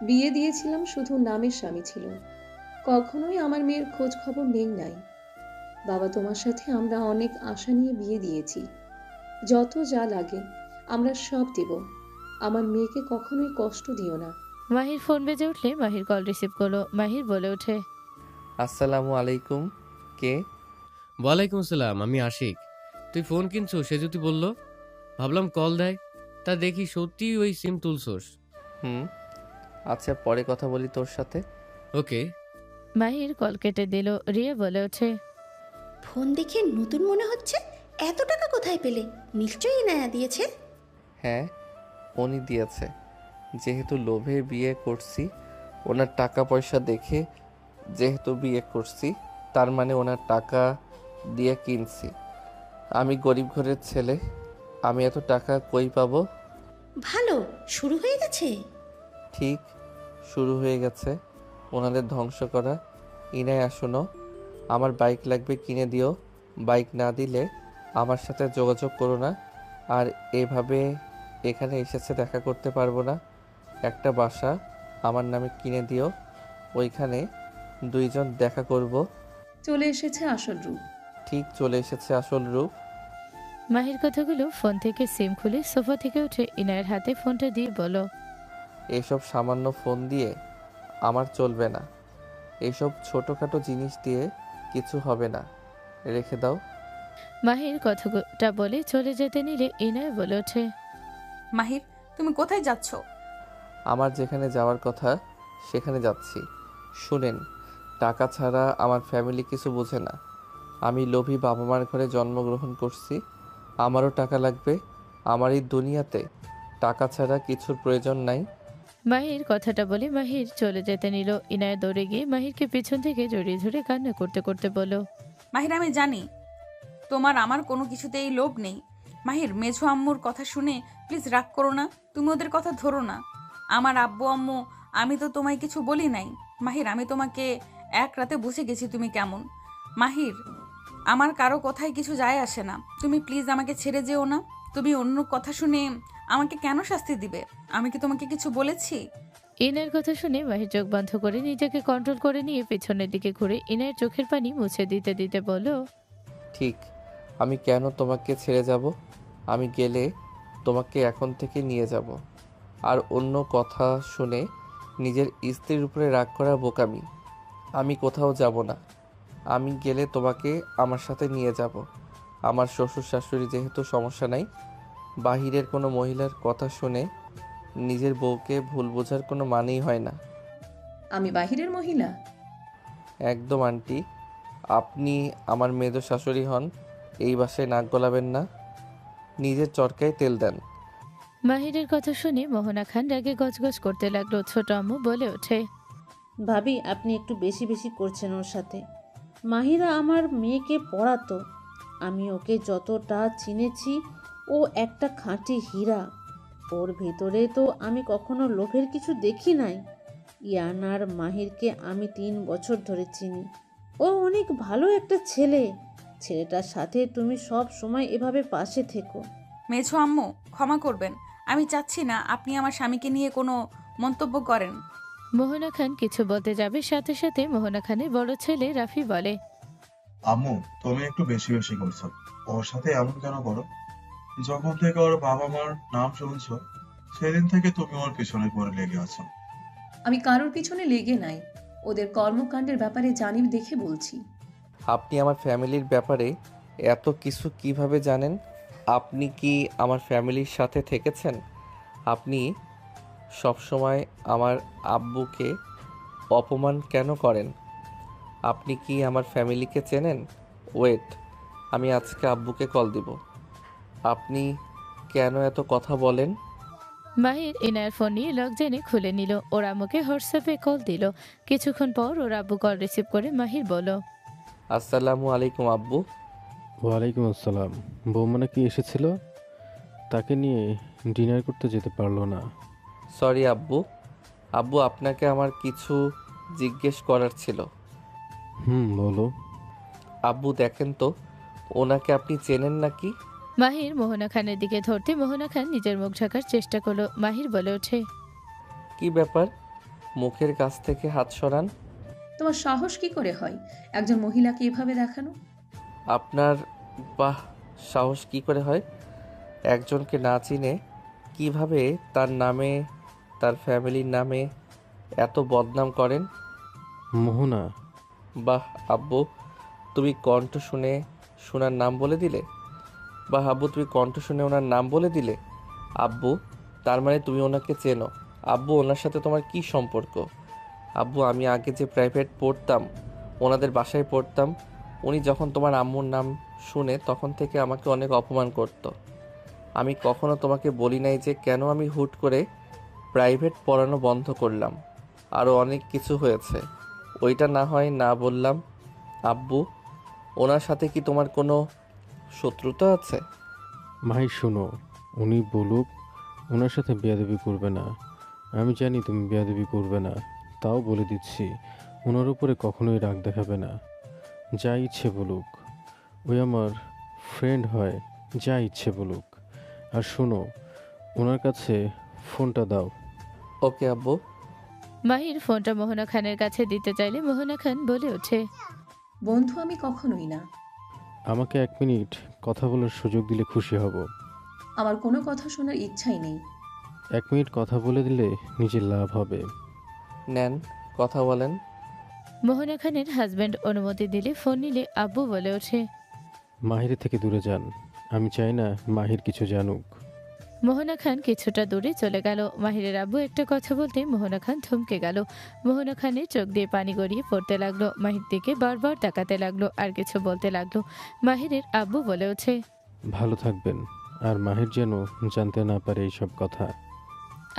বিয়ে দিয়েছিলাম শুধু নামের স্বামী ছিল, কখনোই আমার মেয়ের খোঁজ খবর নেই নাই। বাবা তোমার সাথে আমরা অনেক আশা নিয়ে বিয়ে দিয়েছি, যত যা লাগে আমরা সব দেব। আমার মেয়েকে কখনোই কষ্ট দিও না। মাহির ফোন বেজে উঠলে মাহির কল রিসিভ করলো। মাহির বলে ওঠে, আসসালামু আলাইকুম। কে? ওয়ালাইকুম আসসালাম, আমি আশিক। তুই ফোন কিনছো সে যদি বললো, ভাবলাম কল দেয়, তা দেখি সত্যি ওই সিম তুলছোস। আচ্ছা, পরে কথা বলি তোর সাথে। ওকে। মাহির কল কেটে দিল। রিয়া বলে ওঠে, ফোন দেখে নতুন মনে হচ্ছে। এত টাকা কোথায় পেলে? নিশ্চয়ই ইনায়া দিয়েছে। হ্যাঁ, উনি দিয়েছে। যেহেতু লোভে বিয়ে করছি, ওনার টাকা পয়সা দেখে যেহেতু বিয়ে করছি, তার মানে ওনার টাকা দিয়ে কিনছি। আমি গরিব ঘরের ছেলে, আমি এত টাকা কই পাবো? ভালো, শুরু হয়ে গেছে। ঠিক শুরু হয়ে গেছে ওনাদের ধ্বংস করা। ইনায়া শোনো, আমার বাইক লাগবে, কিনে দিও। বাইক না দিলে আমার সাথে যোগাযোগ করো না। আর এভাবে এখানে এসেছে দেখা করতে পারবো না। একটা বাসা আমার নামে কিনে দিও, ওইখানে দুইজন দেখা করব। চলে এসেছে আসল রূপ। ঠিক চলে এসেছে আসল রূপ। মাহির কথাগুলো ফোন থেকে সিম খুলে সোফা থেকে উঠে ইনায়ের হাতে ফোনটা দিয়ে বলো, এসব সামান্য ফোন দিয়ে আমার চলবে না। এসব ছোটোখাটো জিনিস দিয়ে কিছু হবে না, রেখে দাও। মাহির কথাটা বলে চলে যেতে নিলে ইনায় বলে ওঠে, মাহির, তুমি কোথায় যাচ্ছ? আমার যেখানে যাওয়ার কথা সেখানে যাচ্ছি। শুনেন, টাকা ছাড়া আমার ফ্যামিলি কিছু বোঝে না। আমি লোভী বাবা মার ঘরে জন্মগ্রহণ করছি, আমারও টাকা লাগবে। আমার এই দুনিয়াতে টাকা ছাড়া কিছুর প্রয়োজন নাই। মাহির কথাটা বলে মাহির চলে যেতে নিল। ইনায়া দৌড়ে গিয়ে মাহিরকে পিছন থেকে জড়িয়ে ধরে কান্না করতে করতে বলল, মাহির আমি জানি তোমার আমার কোনো কিছুতেই লোভ নেই। মাহির, মেঝো আম্মুর কথা শুনে প্লিজ রাগ করো না, তুমি ওদের কথা ধরো না। আমার আব্বু আম্মু, আমি তো তোমায় কিছু বলি নাই। মাহির, আমি তোমাকে এক রাতে বুঝে গেছি তুমি কেমন। মাহির, আমার কারো কথায় কিছু যায় আসে না, তুমি প্লিজ আমাকে ছেড়ে যেও না। তুমি অন্য কথা শুনে আমাকে কেন শাস্তি দিবে? আমি কি তোমাকে কিছু বলেছি? ইনায়ের কথা শুনে মাহির চোখ বন্ধ করে নিজেকে কন্ট্রোল করে নিয়ে পেছনের দিকে ঘুরে ইনায়ের চোখের পানি মুছে দিতে দিতে বলল, ঠিক, আমি কেন তোমাকে ছেড়ে যাব? আমি গেলে তোমাকে এখন থেকে নিয়ে যাব। আর অন্য কথা শুনে নিজের স্ত্রীর উপরে রাগ করা বোকামি। আমি কোথাও যাব না। আমি গেলে তোমাকে আমার সাথে নিয়ে যাব। আমার শ্বশুর শাশুড়ি যেহেতু সমস্যা নাই, বাহিরের কোনো মহিলার কথা শুনে নিজের বউকে ভুল বোঝার কোনো মানেই হয় না। আমি বাহিরের মহিলা? একদম আন্টি, আপনি আমার মেজো শাশুড়ি হন। এই বাসায় নাক গলাবেন না, নিজের চরকায় তেল দেন। মাহিরের কথা শুনে মোহনা খান রাগে গজগজ করতে লাগলো। ছোট আম্মু বলে ওঠে, ভাবি আপনি একটু বেশি বেশি করছেন ওর সাথে। মাহিরা আমার মেয়েকে পড়াতো, আমি ওকে যতটা চিনেছি ও একটা খাঁটি হীরা। ওর ভেতরে তো আমি কখনো লোভের কিছু দেখি নাই। ইয়ানার মাহিরকে আমি 3 বছর ধরে চিনি। ও অনেক ভালো একটা ছেলে। ছেলেটার সাথে তুমি সব সময় এভাবে পাশে থেকো। মেঝো আম্মু, ক্ষমা করবেন, আমি চাচ্ছি না আপনি আমার স্বামীকে নিয়ে কোনো মন্তব্য করেন। মোহনা খান কিছু বলতে যাবে, সাথে সাথে মোহনা খানের বড় ছেলে রাফি বলে, আম্মু তুমি একটু বেশি বেশি করছো। ওর সাথে এমন কেন করো? যখন থেকে ওর বাবা মার নাম শুনছো সেদিন থেকে তুমি ওর পিছনে পড়ে লেগে আছো। আমি কারোর পিছনে লেগে নাই, ওদের কর্মকাণ্ডের ব্যাপারে জানি দেখে বলছি। আপনি আমার ফ্যামিলির ব্যাপারে এত কিছু কিভাবে জানেন? আপনি কি আমার ফ্যামিলির সাথে থেকেছেন? আপনি সবসময় আমার আব্বুকে অপমান কেন করেন? আপনি কি আমার ফ্যামিলিকে চেনেন? ওয়েট, আমি আজকে আব্বুকে কল দিব। আপনি কেন এত কথা বলেন? মাহির ইনায়ের ফোন নিয়ে লক জেনে খুলে নিল। ওর আম্মুকে হোয়াটসঅ্যাপে কল দিল। কিছুক্ষণ পর ওর আব্বু কল রিসিভ করে মাহির বলল, আসসালামু আলাইকুম আব্বু। ওয়ালাইকুম আসসালাম। বৌমা নাকি এসেছিল, তাকে নিয়ে ডিনার করতে যেতে পারলো না। সরি আব্বু। আব্বু, আপনাকে আমার কিছু জিজ্ঞেস করার ছিল। বলো। আব্বু দেখেন তো, ওনাকে আপনি চেনেন নাকি? মাহির মোহনা খানের দিকে ধরতে মোহনা খান নিজের মুখ ঢাকার চেষ্টা করলো। মাহির বলে ওঠে, কি ব্যাপার? মুখের কাছ থেকে হাত সরান। তোমার সাহস কি করে হয় একজন মহিলাকে এভাবে দেখানো? আপনার বাহ, সাহস কি করে হয়? একজনকে না চিনে কিভাবে তার নামে, তার ফ্যামিলির নামে এত বদনাম করেন? মোহনা। বাহ আব্বু, তুমি কণ্ঠ শুনে শোনার নাম বলে দিলে। বাহ আব্বু, তুমি কণ্ঠ শুনে ওনার নাম বলে দিলে। আব্বু, তার মানে তুমি ওনাকে চেনো। আব্বু, ওনার সাথে তোমার কি সম্পর্ক? আব্বু, আমি আগে যে প্রাইভেট পড়তাম, ওনাদের বাসায় পড়তাম, উনি যখন তোমার আম্মুর নাম শুনে তখন থেকে আমাকে অনেক অপমান করত। আমি কখনো তোমাকে বলি নাই যে কেন আমি হুট করে প্রাইভেট পড়ানো বন্ধ করলাম। আরও অনেক কিছু হয়েছে, ওইটা না হয় না বললাম। আব্বু, ওনার সাথে কি তোমার কোনো শত্রুতা আছে? মাহি শোনো, উনি বলুক, ওনার সাথে বেয়াদবি করবে না। আমি জানি তুমি বেয়াদবি করবে না, তাও বলে দিচ্ছি, ওনার উপরে কখনোই রাগ দেখাবে না। যা ইচ্ছে বলুক, ওই আমার ফ্রেন্ড হয়, যা ইচ্ছে বলুক। আর শোনো, ওনার কাছে ফোনটা দাও। ওকে আব্বু। মাহির ফোনটা মোহনা খানের কাছে দিতে চাইলে মোহনা খান বলে ওঠে, বন্ধু আমি কখনোই না। আমাকে 1 মিনিট কথা বলার সুযোগ দিলে খুশি হব। আমার কোনো কথা শোনার ইচ্ছাই নেই। 1 মিনিট কথা বলে দিলে নিজের লাভ হবে। নেন, কথা বলেন। মোহনা খানের হাজব্যান্ড অনুমতি দিলে ফোন নিলে আব্বু বলে ওঠে, মাহিরের থেকে দূরে যান। আমি চাই না মাহির কিছু জানুক। মোহনা খান কিছুটা দূরে চলে গেল। মাহিরের আব্বু একটা কথা বলতে মোহনা খান থমকে গেল। মোহনা খানের চোখ দিয়ে পানি গড়িয়ে পড়তে লাগলো। মাহির দিকে বারবার তাকাতে লাগলো আর কিছু বলতে লাগলো। মাহিরের আব্বু বলে ওঠে, ভালো থাকবেন, আর মাহির যেন জানতে না পারে এইসব কথা।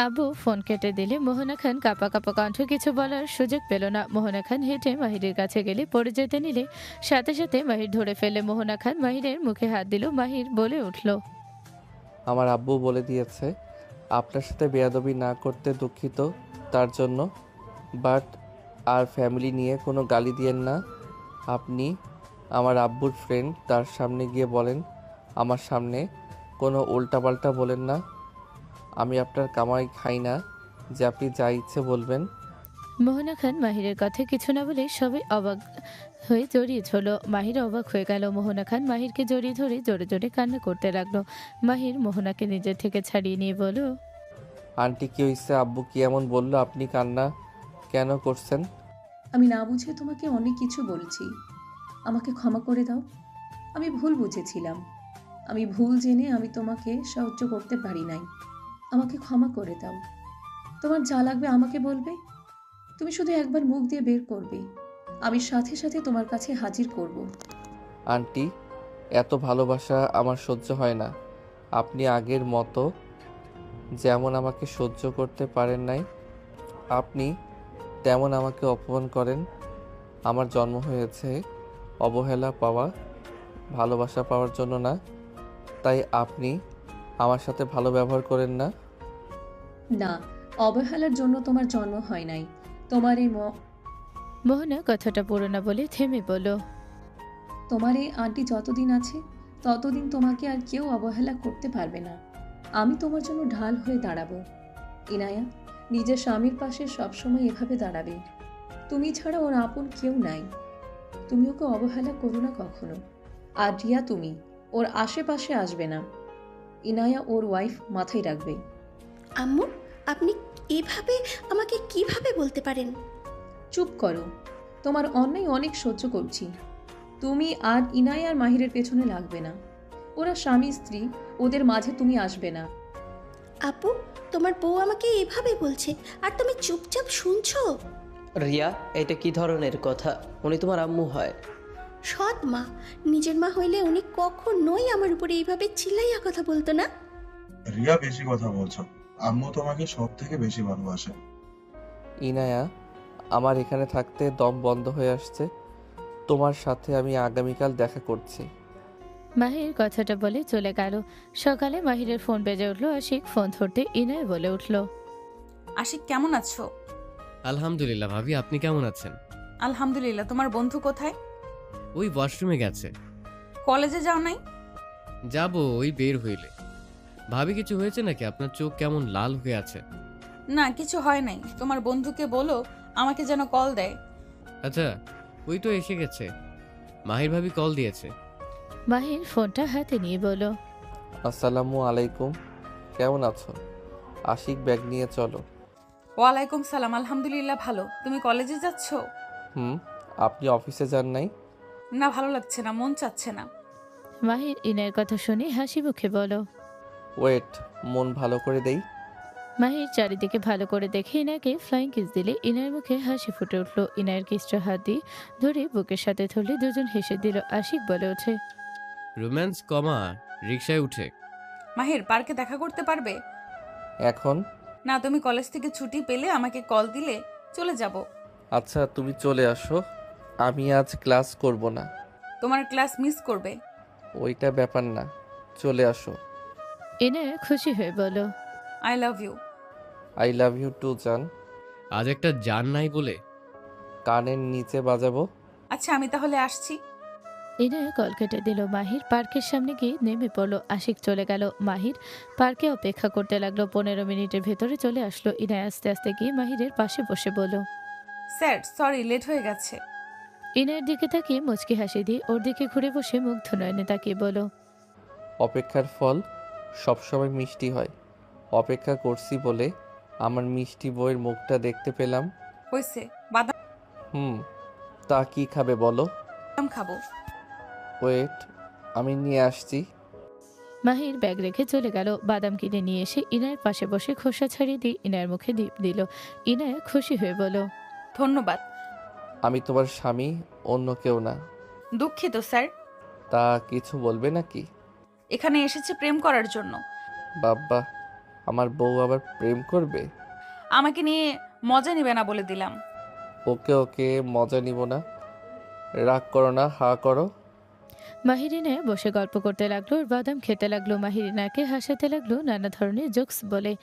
আব্বু ফোন কেটে দিলে মোহনা খান কাঁপা কাঁপা কণ্ঠ কিছু বলার সুযোগ পেল না। মোহনা খান হেঁটে মাহিরের কাছে গেলে পড়ে যেতে নিলে সাথে সাথে মাহির ধরে ফেলে মোহনা খান মাহিরের মুখে হাত দিল। মাহির বলে উঠল, আমার আব্বু বলে দিয়েছে আপনার সাথে বেয়াদবি না করতে, দুঃখিত তার জন্য। বাট আর ফ্যামিলি নিয়ে কোনো গালি দিয়েন না। আপনি আমার আব্বুর ফ্রেন্ড, তার সামনে গিয়ে বলেন, আমার সামনে কোনো উল্টাপাল্টা বলেন না। আমি আপনার কামাই খাই না যে আপনি যা ইচ্ছে বলবেন। মোহনা খান মাহিরের কথায় কিছু না বলে সবাই অবাক হয়ে জড়িয়ে ধরল। মাহির অবাক হয়ে গেল। মোহনা খান মাহিরকে জড়িয়ে ধরে জোরে জোরে কান্না করতে লাগলো। মাহির মোহনাকে নিজের থেকে ছাড়িয়ে নিয়ে বলল, আন্টি কি হয়েছে? আব্বু কি এমন বললো? আপনি কান্না কেন করছেন? আমি না বুঝে তোমাকে অনেক কিছু বলছি, আমাকে ক্ষমা করে দাও। আমি ভুল বুঝেছিলাম, আমি ভুল জেনে আমি তোমাকে সাহায্য করতে পারি নাই। আমাকে ক্ষমা করে দাও। তোমার যা লাগবে আমাকে বলবে, তুমি শুধু একবার মুখ দিয়ে বের করবে, আমি সাথে সাথে তোমার কাছে হাজির করব। আন্টি, এত ভালোবাসা আমার সহ্য হয় না। আপনি আগের মতো যেমন আমাকে সহ্য করতে পারেন নাই, আপনি তেমন আমাকে অপমান করেন। আমার জন্ম হয়েছে অবহেলা পাওয়া, ভালোবাসা পাওয়ার জন্য না। তাই আপনি আমার সাথে ভালো ব্যবহার করেন না। না, অবহেলার জন্য তোমার জন্ম হয় নাই। তোমার এই মোহনা কথাটা পুরো না বলে থেমে বলল, তোমার এই আন্টি যতদিন আছে ততদিন তোমাকে আর কেউ অবহেলা করতে পারবে না। আমি তোমার জন্য ঢাল হয়ে দাঁড়াবো। ইনায়া নিজের স্বামীর পাশে সবসময় এভাবে দাঁড়াবে। তুমি ছাড়া ওর আপন কেউ নাই। তুমি ওকে অবহেলা করো না কখনো। আর রিয়া, তুমি ওর আশেপাশে আসবে না। ইনায়া ওর ওয়াইফ, মাথায় রাখবে। আম্মু, আপনি এভাবে আমাকে কিভাবে বলতে পারেন? চুপ করো, তোমার অন্যায় অনেক সহ্য করছি। তুমি আর ইনায়া আর মাহিরের পেছনে লাগবে না। ওরা স্বামী স্ত্রী, ওদের মাঝে তুমি আসবে না। আপু, তোমার বউ আমাকে এভাবে বলছে আর তুমি চুপচাপ শুনছো? রিয়া, এটা কি ধরনের কথা? উনি তোমার আম্মু হয়। সৎ মা, নিজের মা হইলে উনি কখনোই আমার উপরে এইভাবে চিল্লাইয়া কথা বলতো না। রিয়া, বেশি কথা বলছো। আম্মু তোমাকে সব থেকে বেশি ভালোবাসে। ইনায়া, আমার এখানে থাকতে দম বন্ধ হয়ে আসছে। তোমার সাথে আমি আগামীকাল দেখা করছি। মাহির কথাটা বলে চলে গেল। সকালে মাহিরের ফোন বেজে উঠলো। আশিক ফোন ধরতে ইনায় বলে উঠল, আশিক কেমন আছো? আলহামদুলিল্লাহ ভাবি, আপনি কেমন আছেন? আলহামদুলিল্লাহ। তোমার বন্ধু কোথায়? ওই ওয়াশরুমে গেছে। কলেজে যাও নাই? যাব ওই বের হইলে। ভাবি, কিছু হয়েছে নাকি? আপনার চোখ কেমন লাল হয়ে আছে? না, কিছু হয় নাই। তোমার বন্ধুকে বলো আমাকে যেন কল দেয়। আচ্ছা, ওই তো এসে গেছে। মাহির ভাবি কল দিয়েছে। মাহির ফোনটা হাতে নিয়ে বলল, আসসালামু আলাইকুম, কেমন আছো? আশিক, ব্যাগ নিয়ে চলো। ওয়ালাইকুম সালাম। আলহামদুলিল্লাহ ভালো। তুমি কলেজে যাচ্ছ? আপনি অফিসে যান নাই? না, ভালো লাগছে না, মন চাচ্ছে না। মাহির ইনায়ের কথা শুনে হাসি মুখে বলো, ওয়েট, মন ভালো করে দেই। মাহির চারিদিকে ভালো করে দেখে ইনাকে ফ্লাইং কিস দিলে ইনায়ের মুখে হাসি ফুটে উঠল। ইনায়ের কিসটা হাত দিয়ে ধরে বুকের সাথে ধরলে দুজন হেসে দিল। আশিক বলে ওঠে, রোম্যান্স কমা রিকশায় উঠে। মাহির, পার্কে দেখা করতে পারবে? এখন না, তুমি কলেজ থেকে ছুটি পেলে আমাকে কল দিলে চলে যাব। আচ্ছা, তুমি চলে আসো। আমি আজ ক্লাস করব না। তোমার ক্লাস মিস করবে। ওইটা ব্যাপার না, চলে আসো। ইনায়া খুশি হয়ে বলো, I love you. I love you too জান। আজ একটা জান নাই বলে কানের নিচে বাজাবো। আচ্ছা, আমি তাহলে আসছি। ইনায়া কল কেটে দিল। মাহির পার্কের সামনে গিয়ে নেমে পড়লো। আশিক চলে গেল। মাহির পার্কে অপেক্ষা করতে লাগলো। 15 মিনিটের ভেতরে চলে আসলো। ইনায়া আস্তে আস্তে গিয়ে মাহিরের পাশে বসে বলল, স্যার সরি, লেট হয়ে গেছে। ইনায়ের দিকে তাকিয়ে মুচকি হাসি দিয়ে ওর দিকে ঘুরে বসে মুগ্ধ নয়নে তাকিয়ে বলো, অপেক্ষার ফল সবসময় মিষ্টি হয়। অপেক্ষা করছি বলে আমার মিষ্টি বউয়ের মুখটা দেখতে পেলাম। হয়েছে, বাদাম তা কি খাবে বলো? খাবো। ওয়েট, আমি নিয়ে আসছি। মাহির ব্যাগ রেখে চলে গেল। বাদাম কিনে নিয়ে এসে ইনায়ের পাশে বসে খোসা ছাড়িয়ে দিয়ে ইনায়ের মুখে দীপ দিল। ইনায়া খুশি হয়ে বলো, ধন্যবাদ। আমি তোমার স্বামী, অন্য কেউ না। দুঃখিত স্যার। তা কিছু বলবে নাকি? এখানে এসেছে প্রেম করার জন্য। বাব্বা, আমার বউ আবার প্রেম করবে? আমাকে নিয়ে মজা নেবে না বলে দিলাম। ওকে ওকে, মজা নিব না। রাগ করো না, হা করো। মাহিরিনা বসে গল্প করতে লাগলো আর বাদাম খেতে লাগলো। মাহিরিনাকে হাসাতে লাগলো নানা ধরনের জোকস বলে।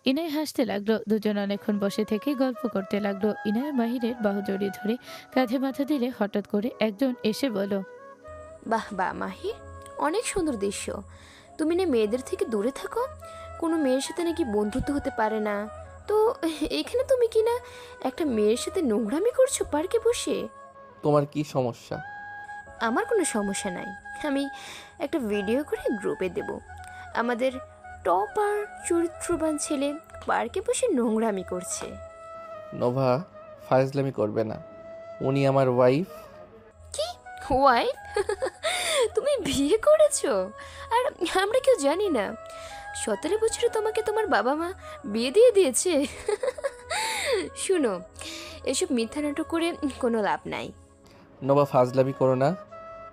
ইনায় হাসতে লাগলো। দুজন অনেকক্ষণ বসে থেকে গল্প করতে লাগলো। ইনায় মাহিরের বাহু জড়িয়ে ধরে কাঁধে মাথা দিলে হঠাৎ করে একজন এসে বলল, বাহ বাহ মাহির, অনেক সুন্দর দৃশ্য। তুমি না মেয়েদের থেকে দূরে থাকো, কোনো মেয়ের সাথে নাকি বন্ধুত্ব হতে পারে না। তো এখানে তুমি কি না একটা মেয়ের সাথে নোংরামি করছো পার্কে বসে? তোমার কি সমস্যা? আমার কোনো সমস্যা নাই। আমি একটা ভিডিও করে গ্রুপে দেব। আমাদের টপ আর চরিত্রবান ছেলে পার্কে বসে নোংরামি করছে। নোভা, ফাজলামি করবে না। উনি আমার ওয়াইফ। কি ওয়াইফ? তুমি বিয়ে করেছো? আর আমরা কেউ জানি না। 17 বছরে তোমাকে তোমার বাবা মা বিয়ে দিয়ে দিয়েছে। শুনো, এসব মিথ্যা নাটক করে কোনো লাভ নাই। নোভা, ফাজলামি করো না।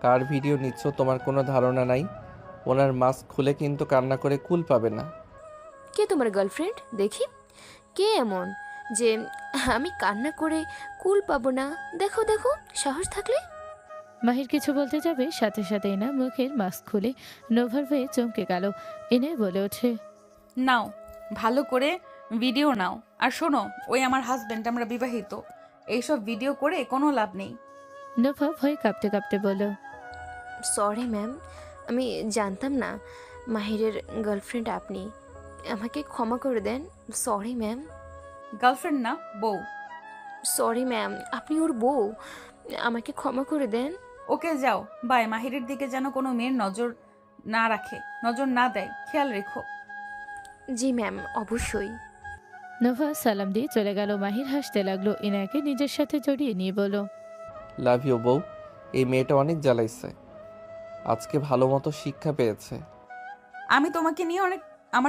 কার ভিডিও নিচ্ছ তোমার কোনো ধারণা নাই। ওনার মাস্ক খুলে কিন্তু কান্না করে কুল পাবে না। কে তোমার গার্লফ্রেন্ড? দেখি কে এমন যে আমি কান্না করে কুল পাবো না? দেখো দেখো, সাহস থাকলে। মাহির কিছু বলতে যাবে, সাথে সাথে ইনা মুখের মাস্ক খুলে নোভার হয়ে চমকে গেল। ইনায় বলে ওঠে, নাও, ভালো করে ভিডিও নাও। আর শোনো, ওই আমার হাজবেন্ড, আমরা বিবাহিত। এইসব ভিডিও করে কোনো লাভ নেই। নোভা ভয়ে কাঁপতে কাঁপতে বলল, সরি ম্যাম, আমি জানতাম না মাহিরের গার্লফ্রেন্ড আপনি। আমাকে ক্ষমা করে দেন। Sorry ma'am. গার্লফ্রেন্ড না, বউ। সরি ম্যাম, আপনি ওর বউ। আমাকে ক্ষমা করে দেন। ওকে যাও বাই। মাহিরের দিকে যেন কোনো মেয়ের নজর না রাখে, নজর না দেয়, খেয়াল রেখো। জি ম্যাম, অবশ্যই। নোভা সালাম দিয়ে চলে গেল। মাহির হাসতে লাগলো। ইনায়াকে নিজের সাথে জড়িয়ে নিয়ে বলল, লাভ ইউ বউ। এই মেয়েটা অনেক জ্বালাইছে, আজকে ভালো মতো শিক্ষা পেয়েছে। আমার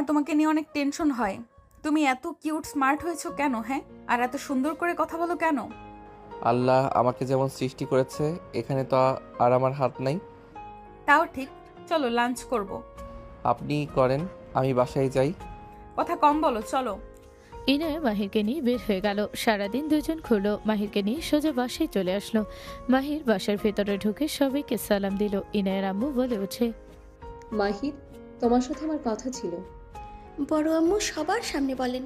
তোমাকে নিয়ে অনেক টেনশন হয়। তুমি এত কিউট স্মার্ট হয়েছো কেন? হ্যাঁ, আর এত সুন্দর করে কথা বলো কেন? আল্লাহ আমাকে যেমন সৃষ্টি করেছে, এখানে তো আর আমার হাত নাই। তাও ঠিক। চলো লাঞ্চ করব। আপনি করেন, আমি বাসায় যাই। কথা কম বলো, চলো। ইনায়া মাহিরকে নিয়ে বের হয়ে গেল। সারাদিন দুজন ঘুরলো। মাহিরকে নিয়ে সোজা বাসায় চলে আসলো। মাহির বাসার ভেতরে ঢুকে সবাইকে সালাম দিল। ইনায়ের আম্মু বলে ওঠে, মাহির, তোমার সাথে আমার কথা ছিল। বড় আম্মু সবার সামনে বলেন,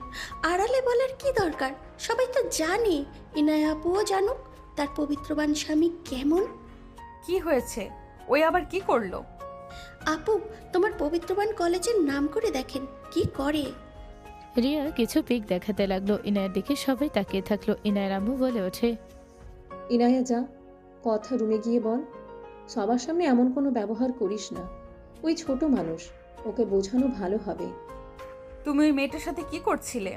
আড়ালে বলার কি দরকার? সবাই তো জানে, ইনায়া আপুও জানুক তার পবিত্রবান স্বামী কেমন। কি হয়েছে? ওই আবার কি করলো? আপু, তোমার পবিত্রবান কলেজের নাম করে দেখেন কি করে। রিয়া কিছু পিক দেখাতে লাগলো। ইনায়ের দিকে সবাই তাকিয়ে থাকলো। ইনায়ের আম্মু বলে ওঠে, ইনায়া যা, কথা রুমে গিয়ে বল। সবার সামনে এমন কোনো ব্যবহার করিস না। ওই ছোট মানুষ, ওকে বোঝানো ভালো হবে। তুমি ওই মেয়েটার সাথে কি করছিলে?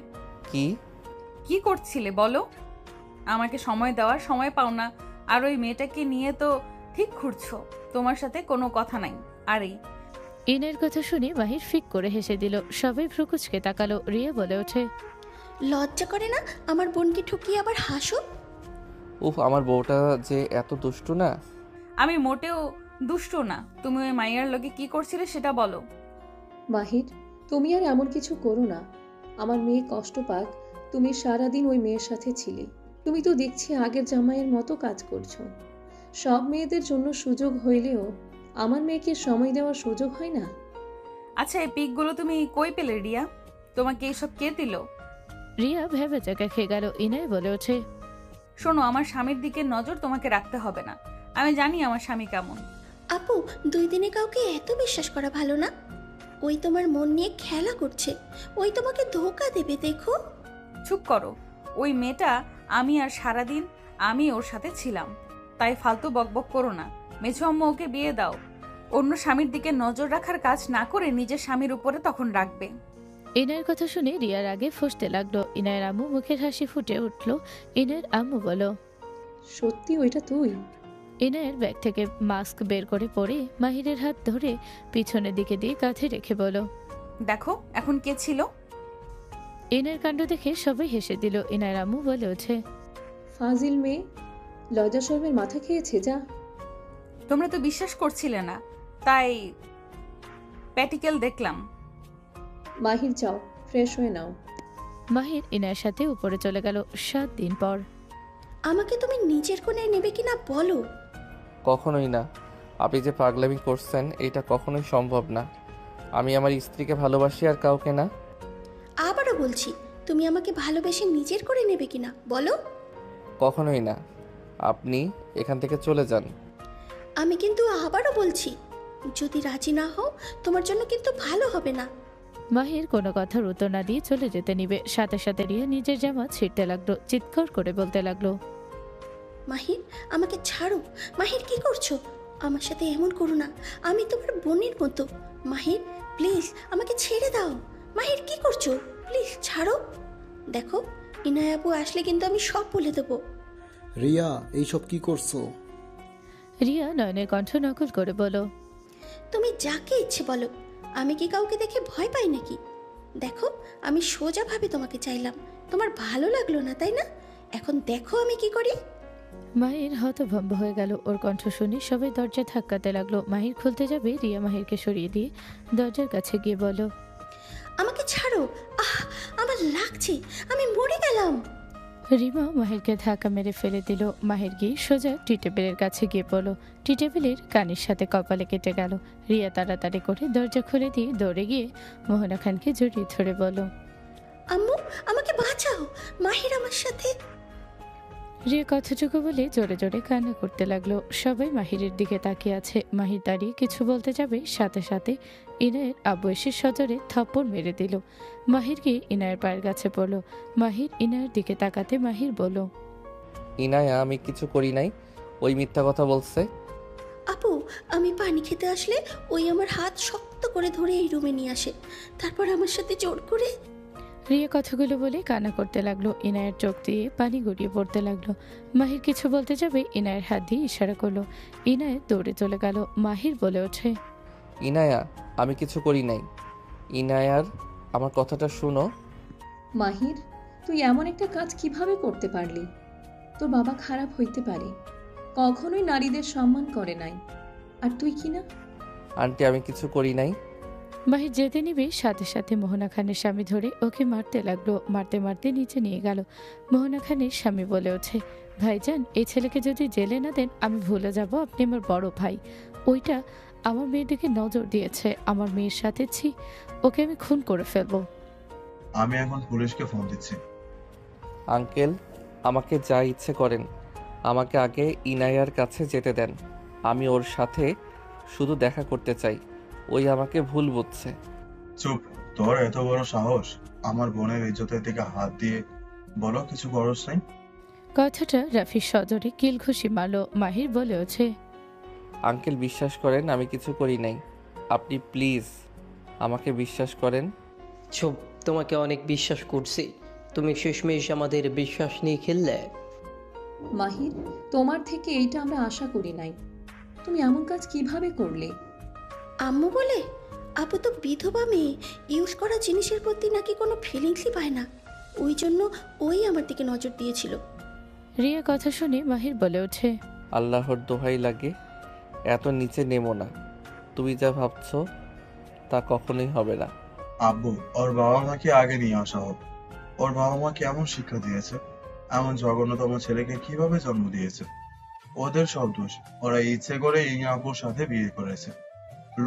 কি করছিলে বলো? আমাকে সময় দেওয়ার সময় পাও না, আর ওই মেয়েটাকে নিয়ে তো ঠিক ঘুরছো। তোমার সাথে কোনো কথা নাই। আরে ইনায়ের কথা শুনে মাহির ফিক করে হেসে দিল। সবাই ভ্রুকুচকে তাকালো। রিয়া বলে ওঠে, লজ্জা করে না আমার বোনকে ঠকিয়ে আবার হাসো? উফ, আমার বউটা যে এত দুষ্টু না। আমি মোটেও দুষ্ট না। তুমি ওই মাইয়ার লগে কি করছিলে সেটা বলো। মাহির, তুমি আর এমন কিছু করো না। আমার মেয়ে কষ্ট পাক। তুমি সারাদিন ওই মেয়ের সাথে ছিলে। তুমি তো দেখছি আগের জামাইয়ের মতো কাজ করছো। সব মেয়েদের জন্য সুযোগ হইলেও আমার মেয়েকে সময় দেওয়ার সুযোগ হয় না। আচ্ছা, এই পিকগুলো তুমি কই পেলে রিয়া? তোমাকে এইসব কে দিল? রিয়া ভেবে চাকা খেয়ে গেল। ইনায় বলে ওঠে, শোনো, আমার স্বামীর দিকে নজর তোমাকে রাখতে হবে না। আমি জানি আমার স্বামী কেমন। আপু, 2 দিনে কাউকে এত বিশ্বাস করা ভালো না। ওই তোমার মন নিয়ে খেলা করছে। ওই তোমাকে ধোঁকা দেবে, দেখো। চুপ করো। ওই মেয়েটা আমি, আর সারাদিন আমি ওর সাথে ছিলাম। তাই ফালতু বকবক করো না। মেঝো আম্মু ওকে বিয়ে দাও। অন্য স্বামীর দিকে নজর রাখার কাজ না করে নিজের স্বামীর উপরে তখন রাখবে। ইনায়ের কথা শুনে রিয়ার আগে ফুঁসতে লাগলো। ইনায়ের আম্মু মুখের হাসি ফুটে উঠলো। ইনায়ের আম্মু বলো, সত্যি ওইটা তুই? ইনায়ের ব্যাগ থেকে মাস্ক বের করে পরে মাহিরের হাত ধরে পিছনের দিকে দিয়ে কাঁধে রেখে বলো, দেখো এখন কে ছিল। ইনায়ের কাণ্ড দেখে সবাই হেসে দিল। ইনায়ের আম্মু বলে ওঠে, ফাজিল মেয়ে, লজ্জা শর্মের মাথা খেয়েছে। যা। তোমরা তো বিশ্বাস করছিলে না, তাই প্যাটিকেল দেখলাম। মাহির যাও, ফ্রেশ হয়ে নাও। মাহির ইনায়ের সাথে উপরে চলে গেল 7 দিন পর। আমাকে তুমি নিজের কোণে নেবে কিনা বলো। কখনোই না। আপনি যে পাগলামি করছেন এটা কখনোই সম্ভব না। আমি আমার স্ত্রীকে ভালোবাসি আর কাউকে না। আবারও বলছি, তুমি আমাকে ভালোবেসে নিজের করে নেবে কিনা বলো। কখনোই না। আপনি এখান থেকে চলে যান। আমি কিন্তু আবারও বলছি, যদি রাজি না হও তোমার জন্য কিন্তু ভালো হবে না। মাহির কোনো কথার উত্তর না দিয়ে চলে যেতে নিবে, সাথে সাথে রিয়া নিজের জামা ছিঁড়তে লাগলো, চিৎকার করে বলতে লাগলো, মাহির আমাকে ছাড়ো। মাহির কি করছো? আমার সাথে এমন করো না, আমি তোমার বোনের মতো। মাহির প্লিজ আমাকে ছেড়ে দাও। মাহির কি করছো? প্লিজ ছাড়ো। দেখো ইনায়া আপু আসলে কিন্তু আমি সব বলে দেবো। রিয়া এইসব কি করছো? রিয়া নয়নের কণ্ঠ নকল করে বলো, তুমি যাকে ইচ্ছে বলো, আমি কি কাউকে দেখে ভয় পাই নাকি? দেখো আমি সোজাভাবে তোমাকে চাইলাম, তোমার ভালো লাগলো না তাই না? এখন দেখো আমি কি করি। মাহির হতভম্ব হয়ে গেল। ওর কণ্ঠ শুনে সবাই দরজা ধাক্কাতে লাগলো। মাহির খুলতে যাবে, রিয়া মাহিরকে সরিয়ে দিয়ে দরজার কাছে গিয়ে বলো, আমাকে ছাড়ো। আমার লাগছে, আমি মরে গেলাম। রিমা মাহিরকে ধাক্কা মেরে ফেলে দিল। মাহির গিয়ে সোজা টি টেবিলের কাছে গিয়ে পড়লো। টি টেবিলের কানের সাথে কপালে কেটে গেল। রিয়া তাড়াতাড়ি করে দরজা খুলে দিয়ে দৌড়ে গিয়ে মোহনা খানকে জড়িয়ে ধরে বলো, আম্মু আমাকে বাঁচাও, মাহির আমার সাথে। রিয়া কথাটুকু বলে জোরে জোরে কান্না করতে লাগলো। সবাই মাহিরের দিকে তাকিয়ে আছে। মাহির দাঁড়িয়ে কিছু বলতে যাবে, সাথে সাথে ইনায়ের আব্বু এসে সজোরে থাপ্পড় মেরে দিল। মাহির গিয়ে ইনায়ের পায়ের কাছে পড়লো। মাহির ইনায়ের দিকে তাকাতে মাহির বলল, ইনায়া আমি কিছু করি নাই, ওই মিথ্যা কথা বলছে। আপু আমি পানি খেতে আসলে ওই আমার হাত শক্ত করে ধরে এই রুমে নিয়ে আসে, তারপর আমার সাথে জোর করে। রিয়া কথাগুলো বলে কান্না করতে লাগলো। ইনায়ের চোখ দিয়ে পানি গড়িয়ে পড়তে লাগলো। মাহির কিছু বলতে যাবে, ইনায়ের হাত দিয়ে ইশারা করলো। ইনায়ের দৌড়ে চলে গেল। মাহির বলে ওঠে, ইনায়া আমি কিছু করি নাই। ইনায়ার আমার কথাটা শুনো। মাহির, তুই এমন একটা কাজ কিভাবে করতে পারলি? তোর বাবা খারাপ হইতে পারে, কখনোই নারীদের সম্মান করে নাই, আর তুই কি না? আন্টি আমি কিছু করি নাই। মাহির যেতে নিবে, সাথে সাথে মোহনা খানের স্বামী ধরে ওকে মারতে লাগলো। মারতে মারতে নিচে নিয়ে গেল। মোহনা খানের স্বামী বলে ওঠে, ভাইজান এই ছেলেকে যদি জেলে না দেন আমি ভুলে যাব আপনি আমার বড় ভাই। ওইটা আমার মেয়ের দিকে নজর দিয়েছে, আমার মেয়ের সাথে ছি, ওকে আমি খুন করে ফেলবো। আমি এখন পুলিশকে ফোন দিচ্ছি। আঙ্কেল আমাকে যা ইচ্ছে করেন, আমাকে আগে ইনায়ার কাছে যেতে দেন। আমি ওর সাথে শুধু দেখা করতে চাই। ওই আমাকে ভুল বুঝছে। চুপ, তোর এত বড় সাহস আমার বোনের ইজ্জতের দিকে হাত দিয়ে বলো কিছু খরচ নাই। কথাটা রাফির সজরে কিল ঘুষি মারলো। মাহির বলে ওঠে, আঙ্কেল বিশ্বাস করেন আমি কিছু করি নাই। আপনি প্লিজ আমাকে বিশ্বাস করেন। চুপ, তোমাকে অনেক বিশ্বাস করছি, তুমি শেষমেশ আমাদের বিশ্বাস নিয়ে খেললে। মাহির, তোমার থেকে এইটা আমরা আশা করি নাই। তুমি এমন কাজ কিভাবে করলে? আম্মু বলে আপু তো বিধবা মেয়ে, ইউজ করা জিনিসের প্রতি নাকি কোনো ফিলিংসই পায় না, ওই জন্য ওই আমার দিকে নজর দিয়েছিল। রিয়া কথা শুনে মাহির বলে ওঠে, আল্লাহর দোহাই লাগে এত নিচে নেমো না। তুমি যা ভাবছো তা কখনোই হবে না। আব্বু ওর বাবা মাকে আগে নিয়ে আসা হোক। ওর বাবা মা কেমন শিক্ষা দিয়েছে, এমন জঘন্যতম ছেলেকে কিভাবে জন্ম দিয়েছে। ওদের সব দোষ, ওরা ইচ্ছে করে ইয়া আপুর সাথে বিয়ে করেছে,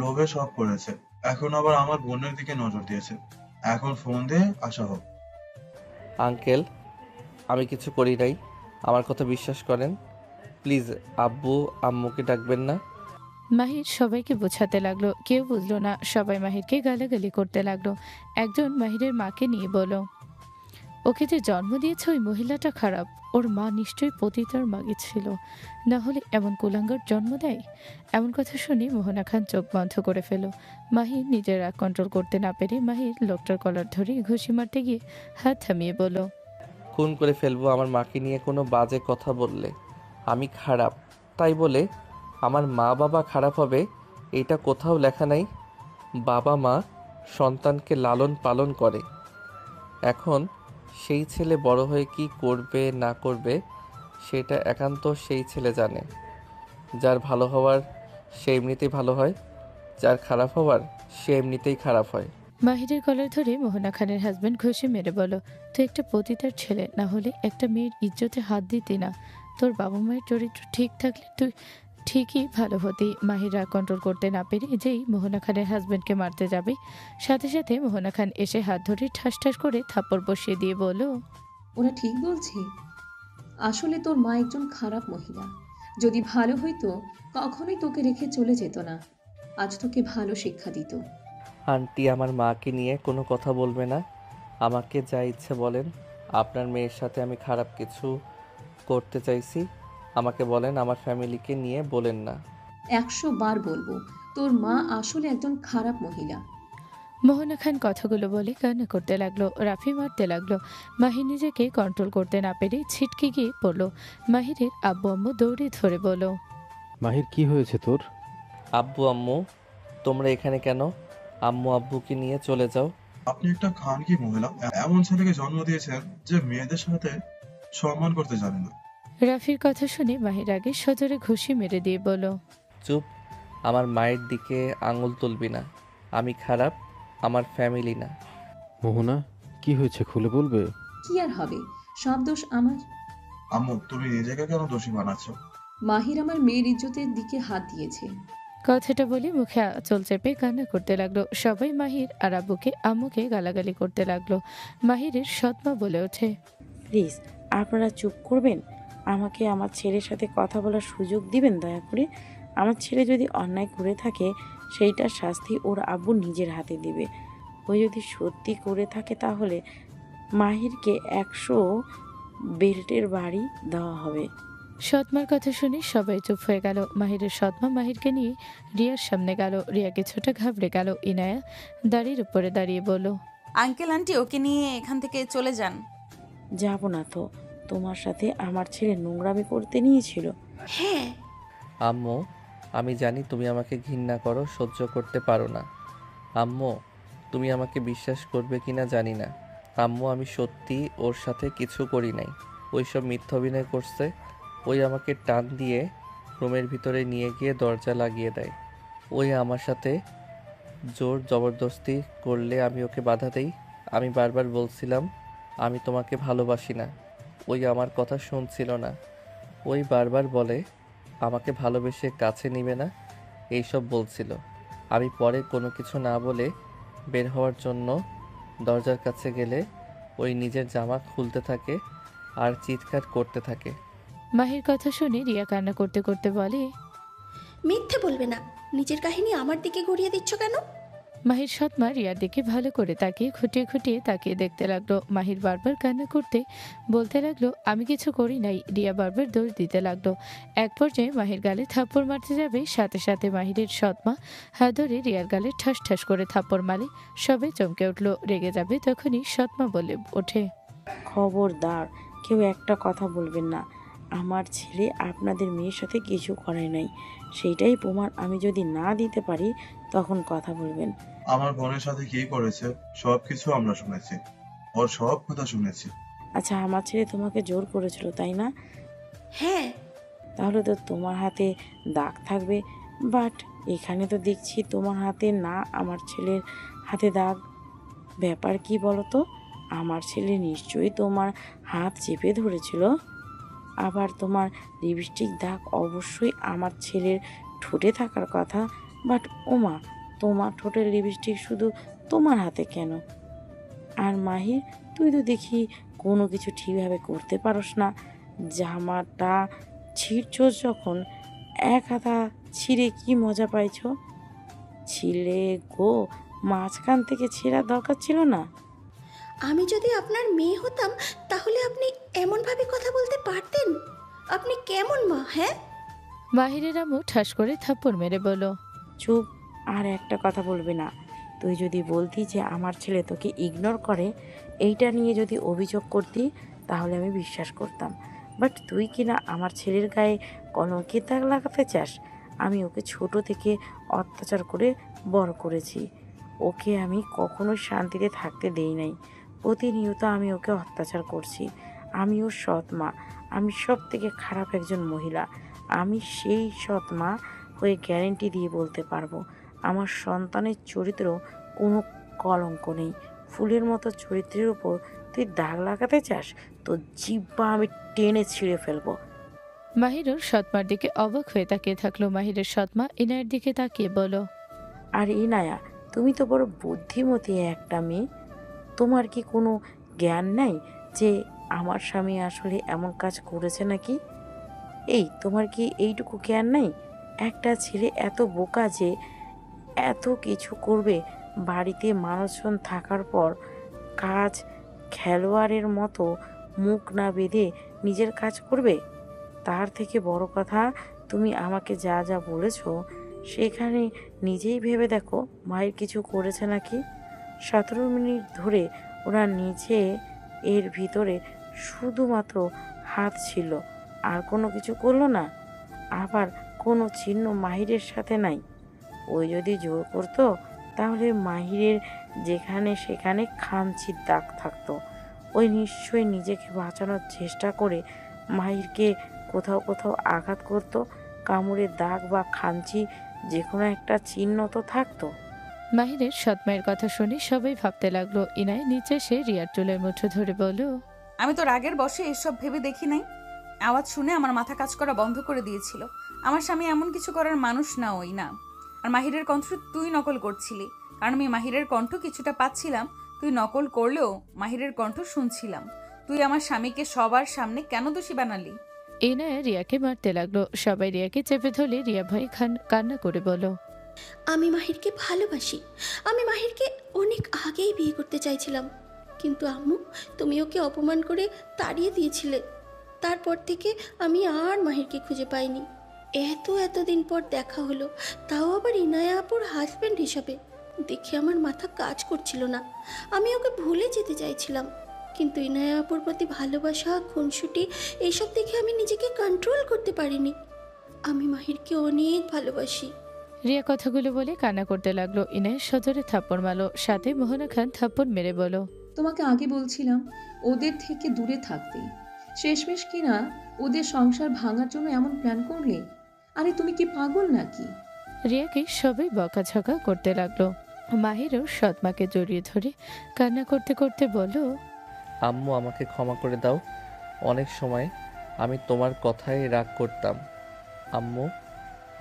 লোভে সব করেছে, এখন আবার আমার বোনের দিকে নজর দিয়েছে। এখন ফোন দিয়ে আসা হোক। আঙ্কেল আমি কিছু করি নাই, আমার কথা বিশ্বাস করেন। প্লিজ আব্বু আম্মুকে ডাকবেন না। মাহির সবাইকে বোঝাতে লাগলো, কেউ বুঝলো না। সবাই মাহিরকে গালাগালি করতে লাগলো। একজন মাহিরের মাকে নিয়ে বলল, ওকে যে জন্ম দিয়েছে ওই মহিলাটা খারাপ, ওর মা নিশ্চয়ই পতিতার মাগি ছিল, না হলে এমন কুলাঙ্গার জন্ম দেয়। এমন কথা শুনে মোহনা খান চোখ বন্ধ করে ফেল। মাহির নিজের রাগ কন্ট্রোল করতে না পেরে মাহির লোকটার কলার ধরে ঘুষি মারতে গিয়ে হাত থামিয়ে বলল, খুন করে ফেলবো আমার মাকে নিয়ে কোনো বাজে কথা বললে। আমি খারাপ তাই বলে আমার মা বাবা খারাপ হবে এটা কোথাও লেখা নাই। বাবা মা সন্তানকে লালন পালন করে। এখন সেই ছেলে বড় হয়ে কি করবে না করবে সেটা একান্ত সেই ছেলে জানে। যার ভালো হওয়ার সে এমনিতেই ভালো হয়, যার খারাপ হওয়ার সে এমনিতেই খারাপ হয়। মাহিরের কলার ধরে মোহনা খানের হাজবেন্ড ঘুষি মেরে বলো, তুই একটা পতিতার ছেলে, না হলে একটা মেয়ের ইজ্জতে হাত দিতি না। তোর বাবা মায়ের চরিত্র ঠিক থাকলে তুই ঠিকই ভালো হতি। মাহির রাগ কন্ট্রোল করতে না পেরে যেই মোহনা খানের হাজবেন্ডকে মারতে যাবে, সাথে সাথে মোহনা খান এসে হাত ধরে ঠাস ঠাস করে থাপ্পড় বসিয়ে দিয়ে বলল, ওরা ঠিক বলছে। আসলে তোর মা একজন খারাপ মহিলা। যদি ভালো হইতো কখনোই তোকে রেখে চলে যেত না, আজ তোকে ভালো শিক্ষা দিত। আন্টি, আমার মাকে নিয়ে কোনো কথা বলবে না। আমাকে যা ইচ্ছে বলেন। আপনার মেয়ের সাথে আমি খারাপ কিছু করতে চাইছি আমাকে বলেন, আমার ফ্যামিলিকে নিয়ে বলেন না। 100 বার বলবো, তোর মা আসলে একজন খারাপ মহিলা। মোহনা খান কথাগুলো বলে কান্না করতে লাগলো, রাফি মারতে লাগলো। মাহির নিজেকে কন্ট্রোল করতে না পেরে ছিটকে গিয়ে পড়লো। মাহিরের আব্বু আম্মু দৌড়ে ধরে বলো, মাহির কি হয়েছে তোর? আব্বু আম্মু তোমরা এখানে কেন? আম্মু আব্বুকে নিয়ে চলে যাও। আপনি একটা খানকি মহিলা, এমন ছেলেকে জন্ম দিয়েছেন যে মেয়েদের সাথে সম্মান করতে জানে না। রাফির কথা শুনে মাহির আগে সজোরে ঘুষি মেরে দিয়ে বলো, চুপ, আমার মায়ের দিকে আঙুল তুলবি না। আমি খারাপ, আমার ফ্যামিলি না। মোহনা, কি হয়েছে খুলে বলবে? কি আর হবে, সব দোষ আমার। আম্মু, তুমি নিজেকে কেন দোষী বানাচ্ছ? মাহির আমার মেয়ের ইজ্জতের দিকে হাত দিয়েছে। কথাটা বলে মুখে আঁচল চেপে কান্না করতে লাগলো। সবাই মাহির আর আব্বুকে আম্মুকে গালাগালি করতে লাগলো। মাহিরের সৎমা বলে ওঠে, প্লিজ আপনারা চুপ করবেন? আমাকে আমার ছেলের সাথে কথা বলার সুযোগ দিবেন দয়া করে। আমার ছেলে যদি অন্যায় করে থাকে সেইটার শাস্তি ওর আব্বু নিজের হাতে দিবে। ও যদি সত্যি করে থাকে তাহলে মাহিরকে 100 বেল্টের বাড়ি দেওয়া হবে। সৎমার কথা শুনে সবাই চুপ হয়ে গেল। মাহিরের সৎমা মাহিরকে নিয়ে রিয়ার সামনে গেল। রিয়া কিছুটা ঘাবড়ে গেল। ইনায়া দাড়ির উপরে দাঁড়িয়ে বলল, আঙ্কেল আন্টি ওকে নিয়ে এখান থেকে চলে যান। যাব না তো, তোমার সাথে আমার ছেলে নোংরামি করতে নিয়েছিল। হ্যাঁ আম্মু, আমি জানি তুমি আমাকে ঘৃণা করো, সহ্য করতে পারো না। আম্মু, তুমি আমাকে বিশ্বাস করবে কিনা জানি না। আম্মু, আমি সত্যি ওর সাথে কিছু করি নাই। ওইসব মিথ্যা অভিনয় করছে। ওই আমাকে টান দিয়ে রুমের ভিতরে নিয়ে গিয়ে দরজা লাগিয়ে দেয়। ওই আমার সাথে জোর জবরদস্তি করলে আমি ওকে বাধা দেই। আমি বারবার বলছিলাম আমি তোমাকে ভালোবাসি না। ওই আমার কথা শুনছিল না। ওই বারবার বলে আমাকে ভালোবেসে কাছে নিবে না, এইসব বলছিল। আমি পরে কোনো কিছু না বলে বের হওয়ার জন্য দরজার কাছে গেলে ওই নিজের জামা খুলতে থাকে আর চিৎকার করতে থাকে। মাহির কথা শুনে রিয়া কান্না করতে করতে বলে, মিথ্যে বলবে না, নিজের কাহিনী আমার দিকে গড়িয়ে দিচ্ছ কেন? মাহির সৎমা রিয়ার দিকে ভালো করে তাকিয়ে খুঁটিয়ে খুঁটিয়ে তাকিয়ে দেখতে লাগলো। মাহির বারবার কান্না করতে বলতে লাগলো, আমি কিছু করি নাই। রিয়া বারবার দোষ দিতে লাগলো। এক পর্যায়ে মাহির গালে থাপ্পড় মারতে যাবে, সাথে সাথে মাহিরের সৎমা হাত ধরে রিয়ার গালে ঠাস ঠাস করে থাপ্পড় মারে। সবে চমকে উঠলো। রেগে যাবে তখনই সৎমা বলে ওঠে, খবরদার কেউ একটা কথা বলবেন না। আমার ছেলে আপনাদের মেয়ের সাথে কিছু করে নাই, সেইটাই প্রমাণ আমি যদি না দিতে পারি তখন কথা বলবেন। আমার বোনের সাথে কি করেছে সবকিছু আমরা শুনেছি, ওর সব কথা শুনেছি। আচ্ছা, আমার ছেলে তোমাকে জোর করেছিল তাই না? হ্যাঁ। তাহলে তো তোমার হাতে দাগ থাকবে, বাট এখানে তো দেখছি তোমার হাতে না, আমার ছেলের হাতে দাগ। ব্যাপার কি বলো তো? আমার ছেলে নিশ্চয়ই তোমার হাত চেপে ধরেছিল। আবার তোমার লিপস্টিক দাগ অবশ্যই আমার ছেলের ঠোঁটে থাকার কথা, বাট ওমা, তোমার ঠোঁটের লিপস্টিক শুধু তোমার হাতে কেন? আর মাহির, তুই তো দেখি কোনো কিছু ঠিকভাবে করতে পারস না। জামাটা ছিঁড়ছস যখন, এক হাতা ছিঁড়ে কি মজা পাইছ? ছিলে গো, মাঝখান থেকে ছেঁড়ার দরকার ছিল না। আমি যদি আপনার মেয়ে হতাম তাহলে আপনি এমনভাবে কথা বলতে পারতেন? আপনি কেমন মা? হ্যাঁ। মাহিরের আম্মু ঠাস করে থাপ্পড় মেরে বলল, চুপ, আর একটা কথা বলবে না। তুই যদি বলতি যে আমার ছেলে তোকে ইগনোর করে, এইটা নিয়ে যদি অভিযোগ করতি তাহলে আমি বিশ্বাস করতাম। বাট তুই কিনা আমার ছেলের গায়ে কলঙ্কের দাগ লাগাতে চাস। আমি ওকে ছোট থেকে অত্যাচার করে বড় করেছি। ওকে আমি কখনো শান্তিতে থাকতে দেই নাই। প্রতিনিয়ত আমি ওকে অত্যাচার করছি। আমি ওর সৎ মা, আমি সব থেকে খারাপ একজন মহিলা। আমি সেই সৎ মা হয়ে গ্যারেন্টি দিয়ে বলতে পারবো আমার সন্তানের চরিত্র কোনো কলঙ্ক নেই। ফুলের মতো চরিত্রের উপর তুই দাগ লাগাতে চাস? তো জিহ্বা আমি টেনে ছিঁড়ে ফেলবো। মাহিরুর সৎমার দিকে অবাক হয়ে তাকিয়ে থাকলো। মাহিরের সৎমা ইনায়ের দিকে তাকিয়ে বলল, আর ইনায়া, তুমি তো বড় বুদ্ধিমতী একটা মেয়ে। তোমার কি কোনো জ্ঞান নাই যে আমার স্বামী আসলে এমন কাজ করেছে নাকি? তোমার কি এইটুকু জ্ঞান নাই? একটা ছেলে এত বোকা যে এত কিছু করবে? বাড়িতে মানুষজন থাকার পর কাজ খেলোয়াড়ের মতো মুখ না বেঁধে নিজের কাজ করবে? তার থেকে বড় কথা, তুমি আমাকে যা যা বলেছো সেখানে নিজেই ভেবে দেখো মায়ের কিছু করেছে নাকি। 17 মিনিট ধরে ওরা নিচে এর ভিতরে শুধুমাত্র হাত ছিল, আর কোনো কিছু করলো না। আবার কোনো চিহ্ন মাহিরের সাথে নাই। ওই যদি জোর করতো তাহলে মাহিরের যেখানে সেখানে খামচির দাগ থাকতো। ওই নিশ্চয়ই নিজেকে বাঁচানোর চেষ্টা করে মাহিরকে কোথাও কোথাও আঘাত করতো। কামড়ের দাগ বা খামচি যে কোনো একটা চিহ্ন তো থাকতো। মাহিরের সৎমায়ের কথা শুনে সবাই ভাবতে লাগলো। ইনায় নিচে এসে রিয়ার চুলের মুঠো ধরে বলল, আমি তো রাগের বশে এসব ভেবে দেখি নাই। আওয়াজ শুনে আমার মাথা কাজ করা বন্ধ করে দিয়েছিল। আমার স্বামী এমন কিছু করার মানুষ না, ওই না। আর মাহিরের কণ্ঠ তুই নকল করছিলি, কারণ আমি মাহিরের কণ্ঠ কিছুটা পাচ্ছিলাম। তুই নকল করলেও মাহিরের কণ্ঠ শুনছিলাম। তুই আমার স্বামীকে সবার সামনে কেন দোষী বানালি? ইনায়া রিয়াকে মারতে লাগলো। সবাই রিয়াকে চেপে ধরলে রিয়া ভয়ে কান্না করে বলল, আমি মাহিরকে ভালোবাসি। আমি মাহিরকে অনেক আগেই বিয়ে করতে চাইছিলাম, কিন্তু আম্মু তুমি ওকে অপমান করে তাড়িয়ে দিয়েছিলে। তারপর থেকে আমি আর মাহিরকে খুঁজে পাইনি। এতদিন পর দেখা হলো, তাও আবার ইনায়া আপুর হাজব্যান্ড হিসাবে। দেখে আমার মাথা কাজ করছিল না। আমি ওকে ভুলে যেতে চাইছিলাম, কিন্তু ইনায়া আপুর প্রতি ভালোবাসা, খুনসুটি এইসব দেখে আমি নিজেকে কন্ট্রোল করতে পারিনি। আমি মাহিরকে অনেক ভালোবাসি। রিয়া কথাগুলো বলে কান্না করতে লাগলো। ইনায় সজোরে থাপ্পড় মারলো, সাথে মোহনা খান থাপ্পড় মেরে বলল, তোমাকে আগে বলছিলাম ওদের থেকে দূরে থাকতে, শেষমেশ কিনা ওদের সংসার ভাঙার জন্য এমন প্ল্যান করলে। আরে তুমি কি পাগল নাকি? রিয়াকে সবাই বকাঝকা করতে লাগলো। মাহিরও সৎমাকে জড়িয়ে ধরে কান্না করতে করতে বলল, আম্মু আমাকে ক্ষমা করে দাও। অনেক সময় আমি তোমার কথায় রাগ করতাম। আম্মু,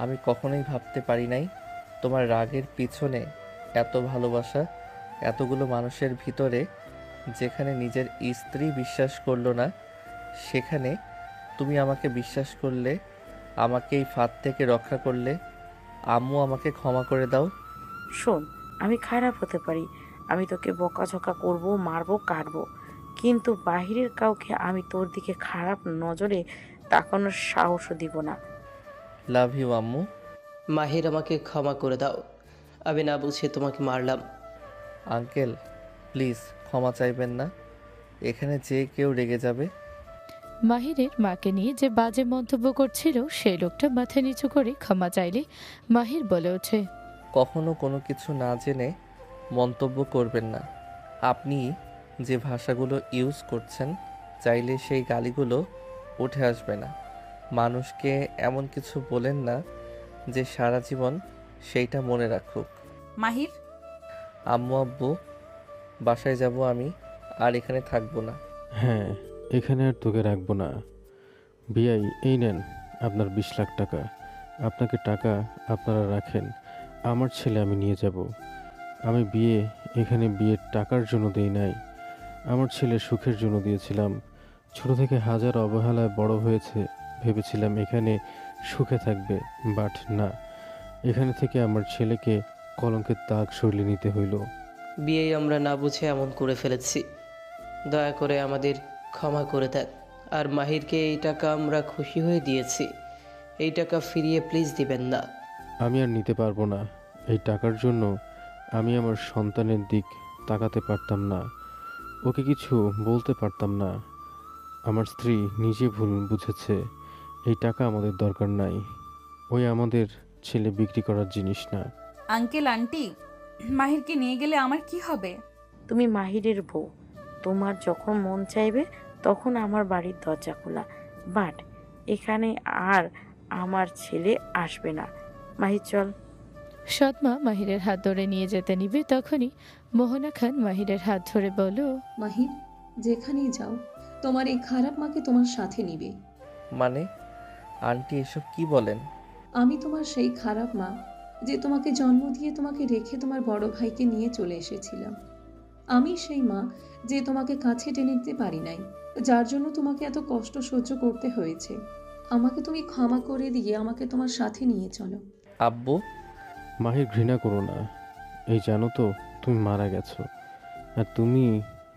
আমি কখনোই ভাবতে পারি নাই তোমার রাগের পিছনে এত ভালোবাসা। এতগুলো মানুষের ভিতরে যেখানে নিজের স্ত্রী বিশ্বাস করলো না, সেখানে তুমি আমাকে বিশ্বাস করলে, আমাকে এই ফাঁদ থেকে রক্ষা করলে। আম্মু আমাকে ক্ষমা করে দাও। শোন, আমি খারাপ হতে পারি, আমি তোকে বকাঝকা করবো, মারবো, কাটবো, কিন্তু বাহিরের কাউকে আমি তোর দিকে খারাপ নজরে তাকানোর সাহসও দিব না। লাভ ইউ আম্মু। মাহির আমাকে ক্ষমা করে দাও, আমি না বুঝে তোমাকে মারলাম। আঙ্কেল প্লিজ ক্ষমা চাইবেন না, এখানে যে কেউ রেগে যাবে। মাহিরের মাকে নিয়ে যে বাজে মন্তব্য করছিল সেই লোকটা মাথা নিচু করে ক্ষমা চাইলে মাহির বলে ওঠে, কখনো কোনো কিছু না জেনে মন্তব্য করবেন না। আপনি যে ভাষাগুলো ইউজ করছেন, চাইলে সেই গালিগুলো উঠে আসবে না। মানুষকে এমন কিছু বলেন না যে সারা জীবন সেইটা মনে রাখুক। মাহির, আম্মু আব্বু, বাসায় যাব আমি, আর এখানে থাকবো না। হ্যাঁ, এখানে আর তোকে রাখবো না। বিআই, এই নেন আপনার 20 লাখ টাকা। আপনাকে টাকা আপনারা রাখেন, আমার ছেলে আমি নিয়ে যাব। আমি এখানে বিয়ের টাকার জন্য দেই নাই, আমার ছেলের সুখের জন্য দিয়েছিলাম। ছোট থেকে হাজার অবহেলায় বড় হয়েছে, ভেবেছিলাম এখানে সুখে থাকবে, বাট না, এখানে থেকে আমার ছেলেকে কলঙ্কের দাগ সরিয়ে নিতে হইল। বিয়ে আমরা না বুঝে এমন করে ফেলেছি, দয়া করে আমাদের ক্ষমা করে দেন। আর মাহিরকে এই টাকা আমরা খুশি হয়ে দিয়েছি, এই টাকা ফিরিয়ে প্লিজ দিবেন না। আমি আর নিতে পারবো না। এই টাকার জন্য আমি আমার সন্তানের দিক তাকাতে পারতাম না, ওকে কিছু বলতে পারতাম না। আমার স্ত্রী নিজে ভুল বুঝেছে, এই টাকা আমাদের দরকার নাই। ওই আমাদের ছেলে বিক্রি করার জিনিস না। আঙ্কেল আন্টি, মাহিরকে নিয়ে গেলে আমার কি হবে? তুমি মাহিরের বউ, তোমার যখন মন চাইবে তখন আমার বাড়ির দরজা খোলা, বাট এখানে আর আমার ছেলে আসবে না। মাহির চল। সৎমা মাহিরের হাত ধরে নিয়ে যেতে নিবে তখনই মোহনা খান মাহিরের হাত ধরে বলল, মাহির, যেখানেই যাও তোমার এই খারাপ মাকে তোমার সাথে নিবে। মানে আন্টি এসব কি বলেন? আমি তোমার সেই খারাপ মা যে তোমাকে জন্ম দিয়ে তোমাকে রেখে তোমার বড় ভাইকে নিয়ে চলে এসেছিলাম। আমি সেই মা যে তোমাকে কাছে টেনে নিতে পারি নাই, যার জন্য তোমাকে এত কষ্ট সহ্য করতে হয়েছে। আমাকে তুমি ক্ষমা করে দিয়ে আমাকে তোমার সাথে নিয়ে চলো। আব্বু, মাহির ঘৃণা করো না। এই জানো তো তুমি মারা গেছো, আর তুমি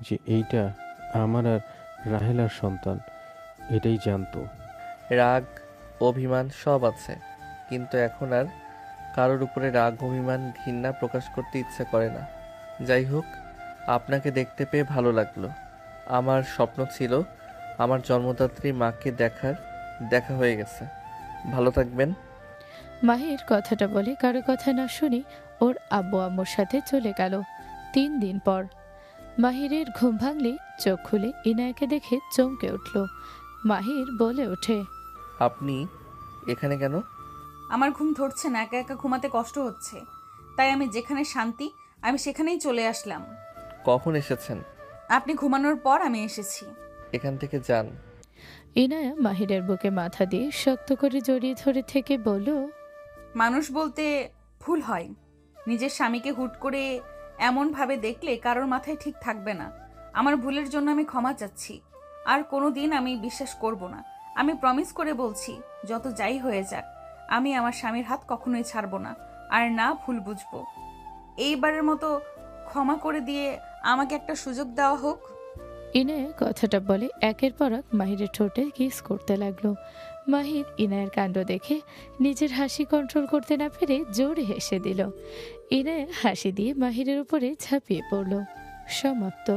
যে এইটা আমার আর রাহেলার সন্তান এটাই জানতো। রাগ অভিমান সব আছে, কিন্তু এখন আর কারোর উপরে রাগ অভিমান ঘৃণা প্রকাশ করতে ইচ্ছে করে না। যাই হোক, আপনাকে দেখতে পেয়ে ভালো লাগলো। আমার স্বপ্ন ছিল আমার জন্মদাত্রী মাকে দেখা হয়ে গেছে। ভালো থাকবেন। মাহির কথাটা বলে কারো কথা না শুনে ওর আব্বু আম্মুর সাথে চলে গেল। 3 দিন পর মাহিরের ঘুম ভাঙলে চোখ খুলে ইনায়াকে দেখে চমকে উঠল। মাহির বলে ওঠে, আপনি এখানে কেন? আমার ঘুম ধরছে না, একা একা ঘুমাতে কষ্ট হচ্ছে, তাই আমি যেখানে শান্তি আমি সেখানেই চলে আসলাম। কখন এসেছেন? আপনি ঘুমানোর পর আমি এসেছি। এখান থেকে যান। ইনায়া মাহিরের বুকে মাথা দিয়ে শক্ত করে জড়িয়ে ধরে থেকে বলল, মানুষ বলতে ভুল হয়। নিজের স্বামীকে হুট করে এমনভাবে দেখলে কারোর মাথায় ঠিক থাকবে না। আমার ভুলের জন্য আমি ক্ষমা চাচ্ছি। আর কোনো দিন আমি বিশ্বাস করব না। আমি প্রমিস করে বলছি, যত যাই হয়ে যাক আমি আমার স্বামীর হাত কখনোই ছাড়বো না, আর না ভুল বুঝবো। এইবারের মতো ক্ষমা করে দিয়ে আমাকে একটা সুযোগ দেওয়া হোক। ইনায়া কথাটা বলে একের পর এক মাহিরের ঠোঁটে কিস করতে লাগলো। মাহির ইনায়ের কাণ্ড দেখে নিজের হাসি কন্ট্রোল করতে না পেরে জোরে হেসে দিল। ইনায়া হাসি দিয়ে মাহিরের উপরে ঝাঁপিয়ে পড়ল। সমাপ্ত।